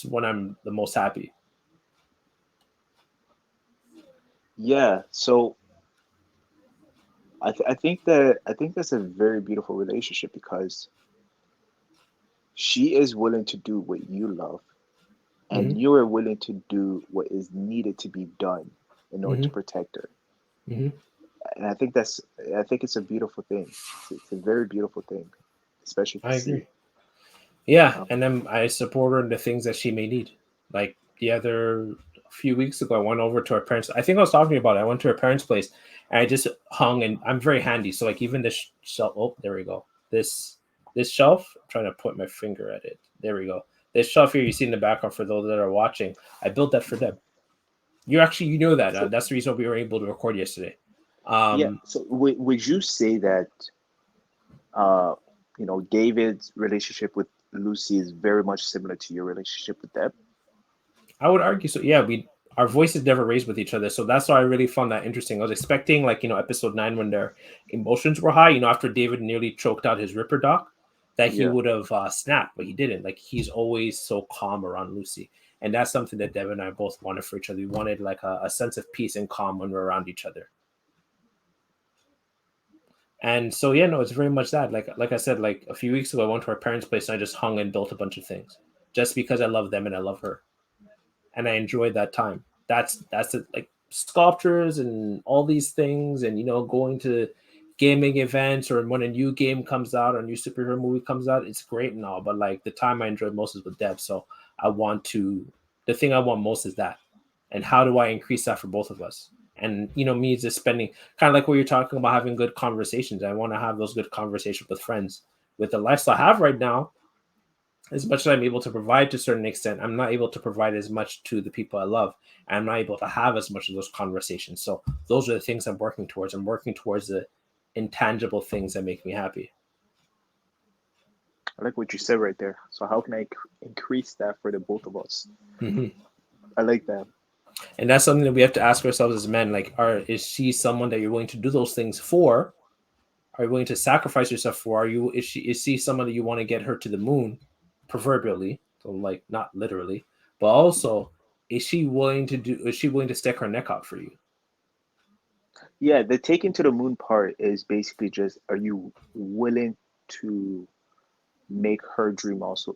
when I'm the most happy. Yeah. So I think that's a very beautiful relationship because she is willing to do what you love, Mm-hmm. and you are willing to do what is needed to be done in order to Mm-hmm. protect her. Mm-hmm. And I think it's a beautiful thing. It's a very beautiful thing, especially to I see. agree. Yeah, Um, and then I support her in the things that she may need. Like the other a few weeks ago, I went over to her parents. I think I was talking about it. I went to her parents' place, and I just hung. And I'm very handy, so like even this shelf. Oh, there we go. This shelf. I'm trying to put my finger at it. There we go. This shelf here you see in the background for those that are watching. I built that for them. You know that. so That's the reason we were able to record yesterday. yeah. Um, So would you say that uh, David's relationship with Lucy is very much similar to your relationship with Deb? I would argue so. Yeah, we our voices never raised with each other, so that's why I really found that interesting. I was expecting, like, episode 9 when their emotions were high. After David nearly choked out his Ripper doc, that he Yeah. would have snapped, but he didn't. Like, he's always so calm around Lucy, and that's something that Devin and I both wanted for each other. We wanted like a sense of peace and calm when we're around each other. And so yeah, no, it's very much that. Like I said, like a few weeks ago, I went to our parents' place and I just hung and built a bunch of things, just because I love them and I love her. And I enjoyed that time. That's it. Like sculptures and all these things, and going to gaming events or when a new game comes out or a new superhero movie comes out, it's great and all. But like the time I enjoyed most is with Deb. So I want to. The thing I want most is that, and how do I increase that for both of us? And me just spending kind of like what you're talking about, having good conversations. I want to have those good conversations with friends. With the lifestyle I have right now, as much as I'm able to provide to a certain extent, I'm not able to provide as much to the people I love. And I'm not able to have as much of those conversations. So those are the things I'm working towards. I'm working towards the intangible things that make me happy. I like what you said right there. So how can I increase that for the both of us? Mm-hmm. I like that. And that's something that we have to ask ourselves as men. Like, is she someone that you're willing to do those things for? Are you willing to sacrifice yourself for? Is she someone that you want to get her to the moon, proverbially? So like not literally, but also is she willing to stick her neck out for you? Yeah, the taking to the moon part is basically just, are you willing to make her dream also,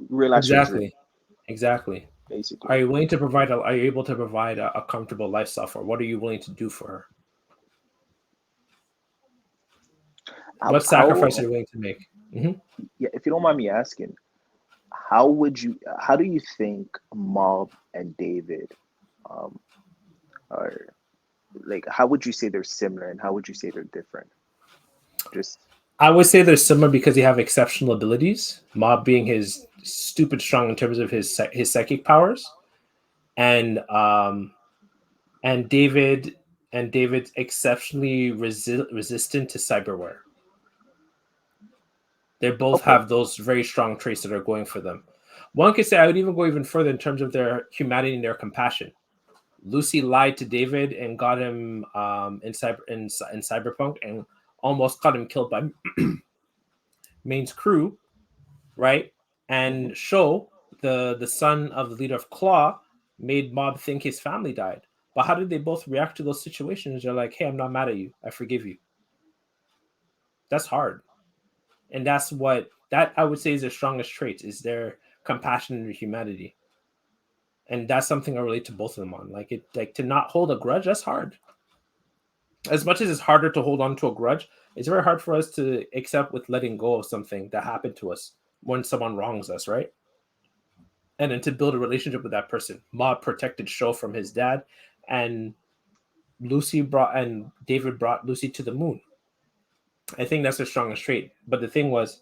realize her dream, Exactly. Exactly. basically. Are you willing to provide? Are you able to provide a comfortable lifestyle for her? What are you willing to do for her? How, What sacrifice are how you willing to make? Hmm. yeah, if you don't mind me asking, how do you think Mob and David um are, like, how would you say they're similar and how would you say they're different? Just I would say they're similar because they have exceptional abilities. Mob being his stupid strong in terms of his psychic powers, and David and David's exceptionally resistant to cyberware. They both Okay. have those very strong traits that are going for them. One could say I would even go even further in terms of their humanity and their compassion. Lucy lied to David and got him in Cyberpunk and almost got him killed by Maine's crew, right? Hmm. And Show, the son of the leader of Claw, made Mob think his family died. But how did they both react to those situations? They're like, "Hey, I'm not mad at you. I forgive you." That's hard, and that's what that I would say is their strongest traits is their compassion and their humanity, and that's something I relate to both of them on. Like to not hold a grudge. That's hard. As much as it's harder to hold on to a grudge, it's very hard for us to accept with letting go of something that happened to us when someone wrongs us, right? And then to build a relationship with that person. Mob protected Show from his dad, and David brought Lucy to the moon. I think that's the strongest trait. But the thing was,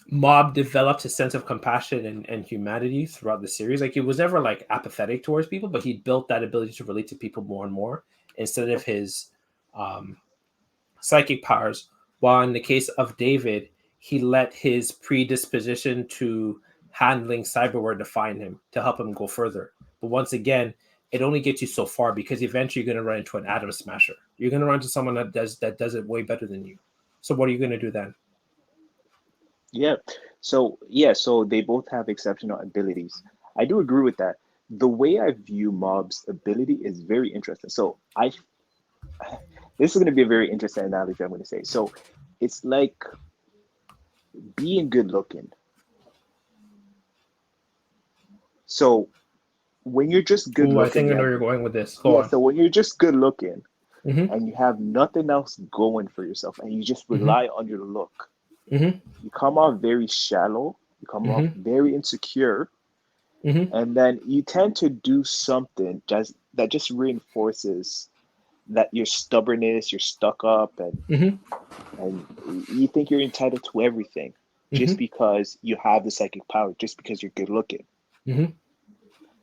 Mob developed a sense of compassion and humanity throughout the series. Like he was never like apathetic towards people, but he built that ability to relate to people more and more instead of his um, psychic powers. While in the case of David, he let his predisposition to handling cyberware define him to help him go further. But once again, it only gets you so far because eventually you're going to run into an atom smasher. You're going to run into someone that does it way better than you. So what are you going to do then? Yeah. So they both have exceptional abilities. I do agree with that. The way I view Mob's ability is very interesting. This is going to be a very interesting analogy I'm going to say. So it's like being good looking. So when you're just good Ooh, I looking, think I you know have, where you're going with this. Go yeah, on. so when you're just good looking Mm-hmm. and you have nothing else going for yourself and you just Mm-hmm. rely on your look, Mm-hmm. you come off very shallow, you come off Mm-hmm. very insecure, Mm-hmm. and then you tend to do something that just reinforces that your stubbornness, you're stuck up, Mm-hmm. and you think you're entitled to everything just Mm-hmm. because you have the psychic power, just because you're good looking. Mm-hmm.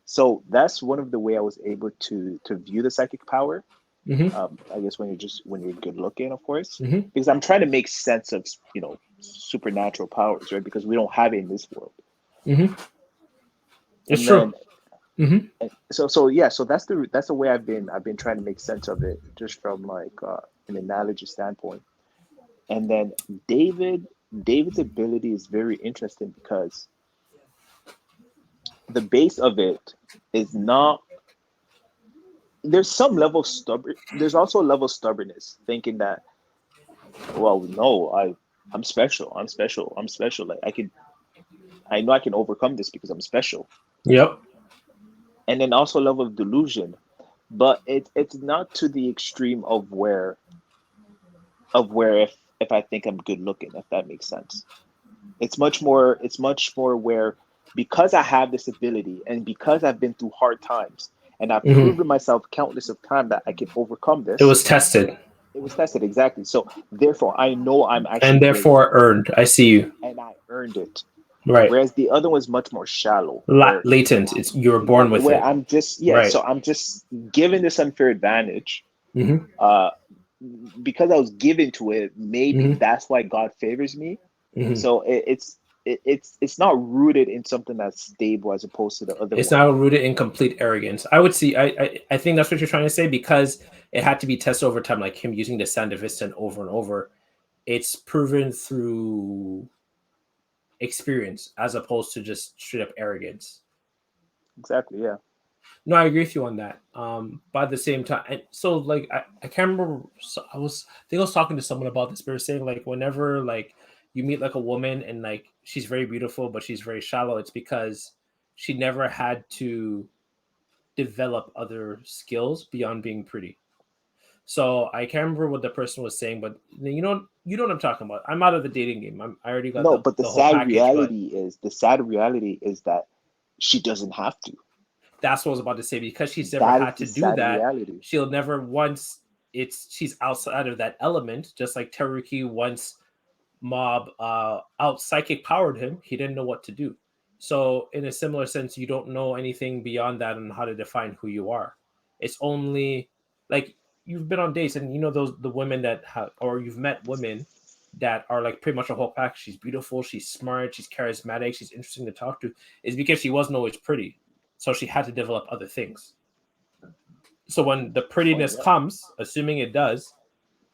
So that's one of the way I was able to view the psychic power. Mm-hmm. I guess when you're good looking, of course, Mm-hmm. because I'm trying to make sense of supernatural powers, right? Because we don't have it in this world. Mm-hmm. It's And true. then Mm-hmm. so that's the way I've been trying to make sense of it, just from like an analogy standpoint. And then David David's ability is very interesting because the base of it is not, there's some level of stubborn, there's also a level of stubbornness, thinking that, well, no, I'm special, like I know I can overcome this because I'm special. Yep. And then also a level of delusion, but it's not to the extreme of where if I think I'm good looking, if that makes sense. It's much more where, because I have this ability and because I've been through hard times and I've Mm-hmm. proven myself countless of time that I can overcome It this. was tested It was tested, exactly. So therefore I know I'm actually and great therefore earned. I see you. and I earned it. Right. Whereas the other one's much more shallow, where Latent. It's you were born exactly with where it. I'm just, yeah, Right. so I'm just given this unfair advantage. Mm-hmm. Uh because I was given to it, maybe Mm-hmm. that's why God favors me. Mm-hmm. So it's not rooted in something that's stable as opposed to the other It's one. now rooted in complete arrogance. I would see. I think that's what you're trying to say because it had to be tested over time, like him using the Sandevistan over and over. It's proven through experience as opposed to just straight up arrogance. Exactly, yeah. No, I agree with you on that. But at the same time, so like I can't remember. So I think I was talking to someone about this. But they were saying like whenever like you meet like a woman and like she's very beautiful but she's very shallow, it's because she never had to develop other skills beyond being pretty. So I can't remember what the person was saying, but you know what I'm talking about. I'm out of the dating game. I already got No, but the the whole sad package, but reality is the sad reality is that she doesn't have to. that's what I was about to say. Because she's never That is had the to do sad that, reality. she'll never once she's outside of that element, just like Teruki once Mob out psychic powered him, he didn't know what to do. So in a similar sense, you don't know anything beyond that on how to define who you are. It's only like you've been on dates and you know those the women that have, or you've met women that are like pretty much a whole pack. She's beautiful, she's smart, she's charismatic, she's interesting to talk to. Is because she wasn't always pretty, so she had to develop other things. So when the Funny, prettiness yeah. comes, assuming it does,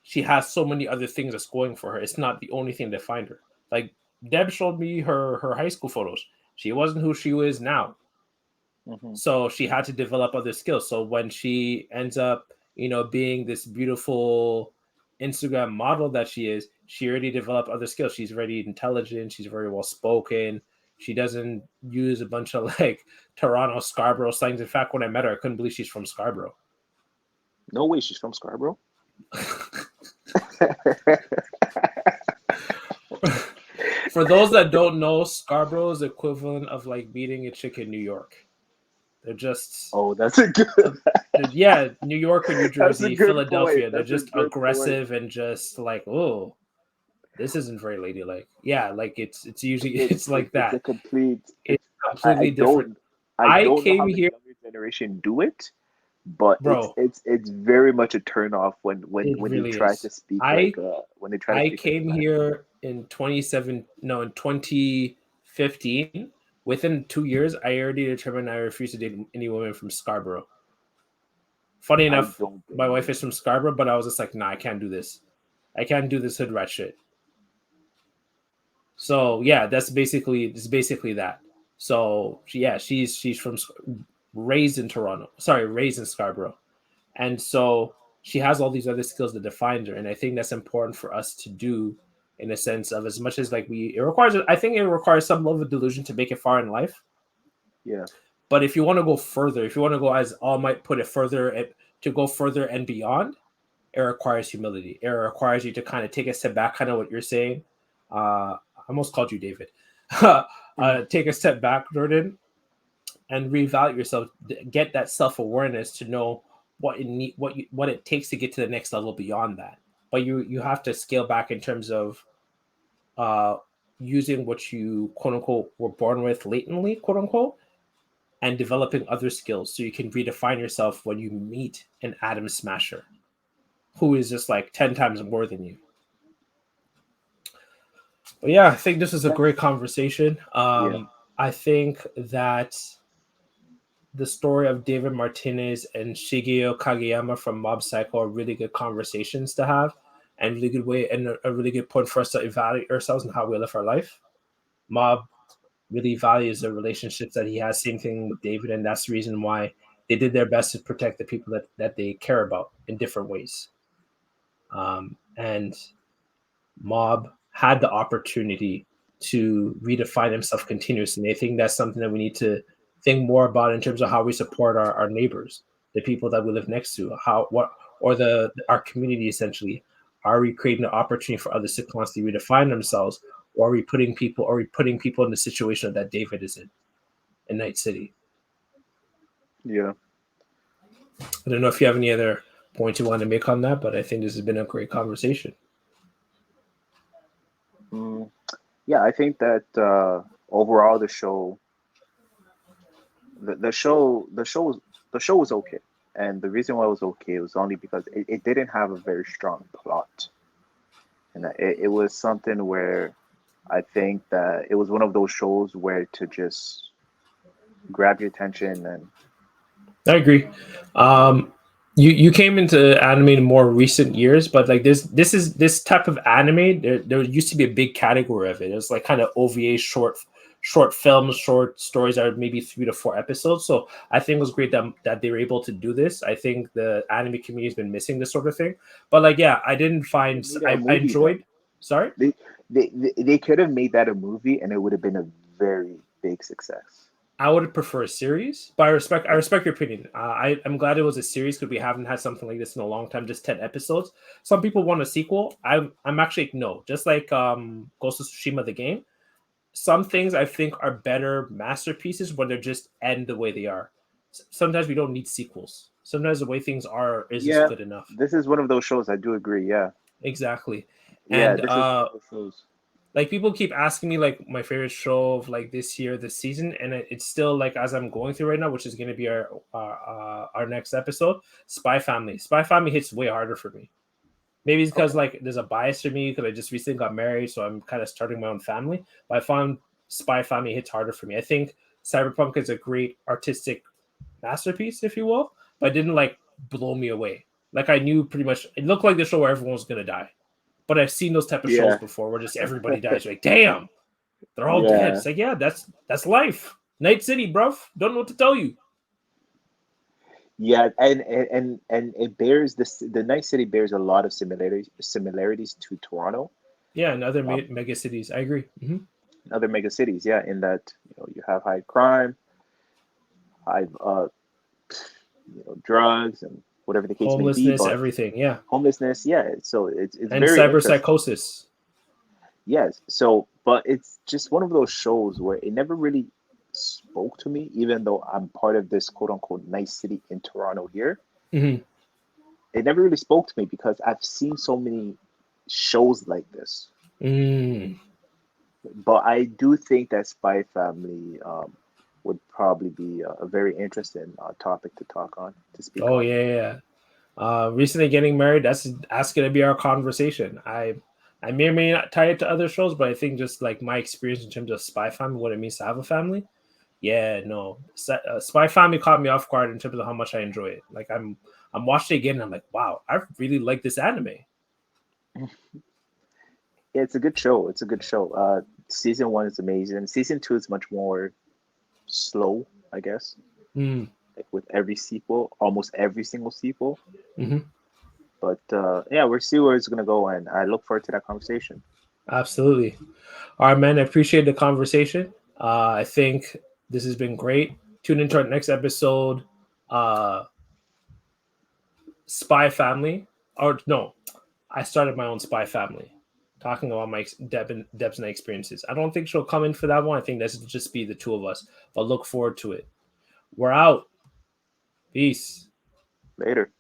she has so many other things that's going for her. It's not the only thing that defined her. Like Deb showed me her high school photos. She wasn't who she is now. Hmm. So she had to develop other skills. So when she ends up, being this beautiful Instagram model that she is, she already developed other skills. She's very intelligent. She's very well spoken. She doesn't use a bunch of like Toronto Scarborough slangs. In fact, when I met her, I couldn't believe she's from Scarborough. No way, she's from Scarborough. For those that don't know, Scarborough is the equivalent of like meeting a chick in New York. They're just Oh, that's a good. yeah, New York or New That's a Jersey, good point. Philadelphia. They're That's a just good point. aggressive and just like, oh, this isn't very ladylike. Yeah, like it's usually it's like It's a that. complete. It's It's I completely different. I don't know came how the here, younger generation do it, but bro. it's very much a turn off It when they really try to is. speak I like when they try to I speak like a came man. here in 27 no in 2015. Within 2 years, I already determined I refused to date any woman from Scarborough. Funny I enough, don't my blame wife you. is from Scarborough, but I was just like, nah, I can't do this. I can't do this hood rat shit. So yeah, that's basically that. So yeah, she's from raised in Toronto. Sorry, raised in Scarborough, and so she has all these other skills that define her, and I think that's important for us to do in a sense of as much as like it requires. I think it requires some level of delusion to make it far in life. Yeah, But if you want to go further, if you want to go as All might put it further, to go further and beyond, it requires humility. It requires you to kind of take a step back, kind of what you're saying. I almost called you David. Take a step back, Jordan, and reevaluate yourself. Get that self awareness to know what it takes to get to the next level beyond that. But you have to scale back in terms of uh, using what you quote unquote were born with latently, quote unquote, and developing other skills so you can redefine yourself when you meet an atom smasher who is just like 10 times more than you. But yeah, I think this is a great that's conversation. yeah. I think that the story of David Martinez and Shigeo Kageyama from Mob Psycho are really good conversations to have and really good way and a really good point for us to evaluate ourselves and how we live our life. Mob really values the relationships that he has. Same thing with David, and that's the reason why they did their best to protect the people that they care about in different ways. And Mob had the opportunity to redefine himself continuously. And I think that's something that we need to think more about in terms of how we support our neighbors, the people that we live next to, how what or the our community essentially. Are we creating an opportunity for others to constantly redefine themselves, or are we putting people in the situation that David is in Night City? Yeah. I don't know if you have any other points you want to make on that, but I think this has been a great conversation. Mm, yeah, I think that overall the show was okay, and the reason why it was okay was only because it didn't have a very strong plot, and it was something where I think that it was one of those shows where to just grab your attention and I agree. You came into anime in more recent years, but like this type of anime, there used to be a big category of it. It was like kind of OVA short films, short stories that are maybe 3 to 4 episodes. So I think it was great that they were able to do this. I think the anime community has been missing this sort of thing. But like yeah, I didn't they find made it a I movie then. enjoyed. Sorry. They they could have made that a movie and it would have been a very big success. I would prefer a series, but I Yeah. respect your opinion. I'm glad it was a series because we haven't had something like this in a long time, just 10 episodes. Some people want a sequel. I'm actually no, just like Ghost of Tsushima the game. Some things I think are better masterpieces when they're just end the way they are. Sometimes we don't need sequels. Sometimes the way things are is just Yeah, good enough. this is one of those shows. I do agree. Yeah, Exactly, yeah, and this is one of those shows. like people keep asking me like my favorite show of like this year, this season, and it's still like as I'm going through right now, which is going to be our next episode. Spy Family. Spy Family hits way harder for me. Maybe it's because Okay. like there's a bias for me because I just recently got married, so I'm kind of starting my own family. But I found Spy Family hits harder for me. I think Cyberpunk is a great artistic masterpiece, if you will, but it didn't like blow me away. Like I knew pretty much it looked like the show where everyone was gonna die. But I've seen those type of shows Yeah. before where just everybody dies. You're like, damn, they're all dead. Yeah. It's like, yeah, that's life. Night City, bruv. Don't know what to tell you. Yeah, and it bears this. The Night City bears a lot of similarities to Toronto, Yeah, and other um, mega cities. I agree. and other mega cities. Yeah, in that you have high crime, high drugs, and whatever the case may be. Homelessness, But everything. Yeah, homelessness, yeah. So it's and very interesting. cyberpsychosis. Yes. So, but it's just one of those shows where it never really spoke to me, even though I'm part of this quote unquote nice city in Toronto here. Mm-hmm. It never really spoke to me because I've seen so many shows like this. Mm. But I do think that Spy Family would probably be a very interesting topic to talk on, to speak Oh on. yeah, yeah. Recently getting married. That's gonna be our conversation. I may or may not tie it to other shows, but I think just like my experience in terms of Spy Family, what it means to have a family. Yeah, no, Spy Family caught me off guard in terms of how much I enjoy it. Like I'm watching it again, and I'm like, wow, I really like this anime. Yeah, it's a good show. It's a good show. Season 1 is amazing. Season 2 is much more slow, I guess. Mm. Like with every sequel, almost every single sequel. Mm-hmm. But yeah, we'll see where it's gonna go, and I look forward to that conversation. Absolutely. All right, man. I appreciate the conversation. I think this has been great. Tune into our next episode. Uh, Spy Family, or no, I started my own Spy Family, talking about my Debs and experiences. I don't think she'll come in for that one. I think this will just be the two of us. But look forward to it. We're out. Peace. Later.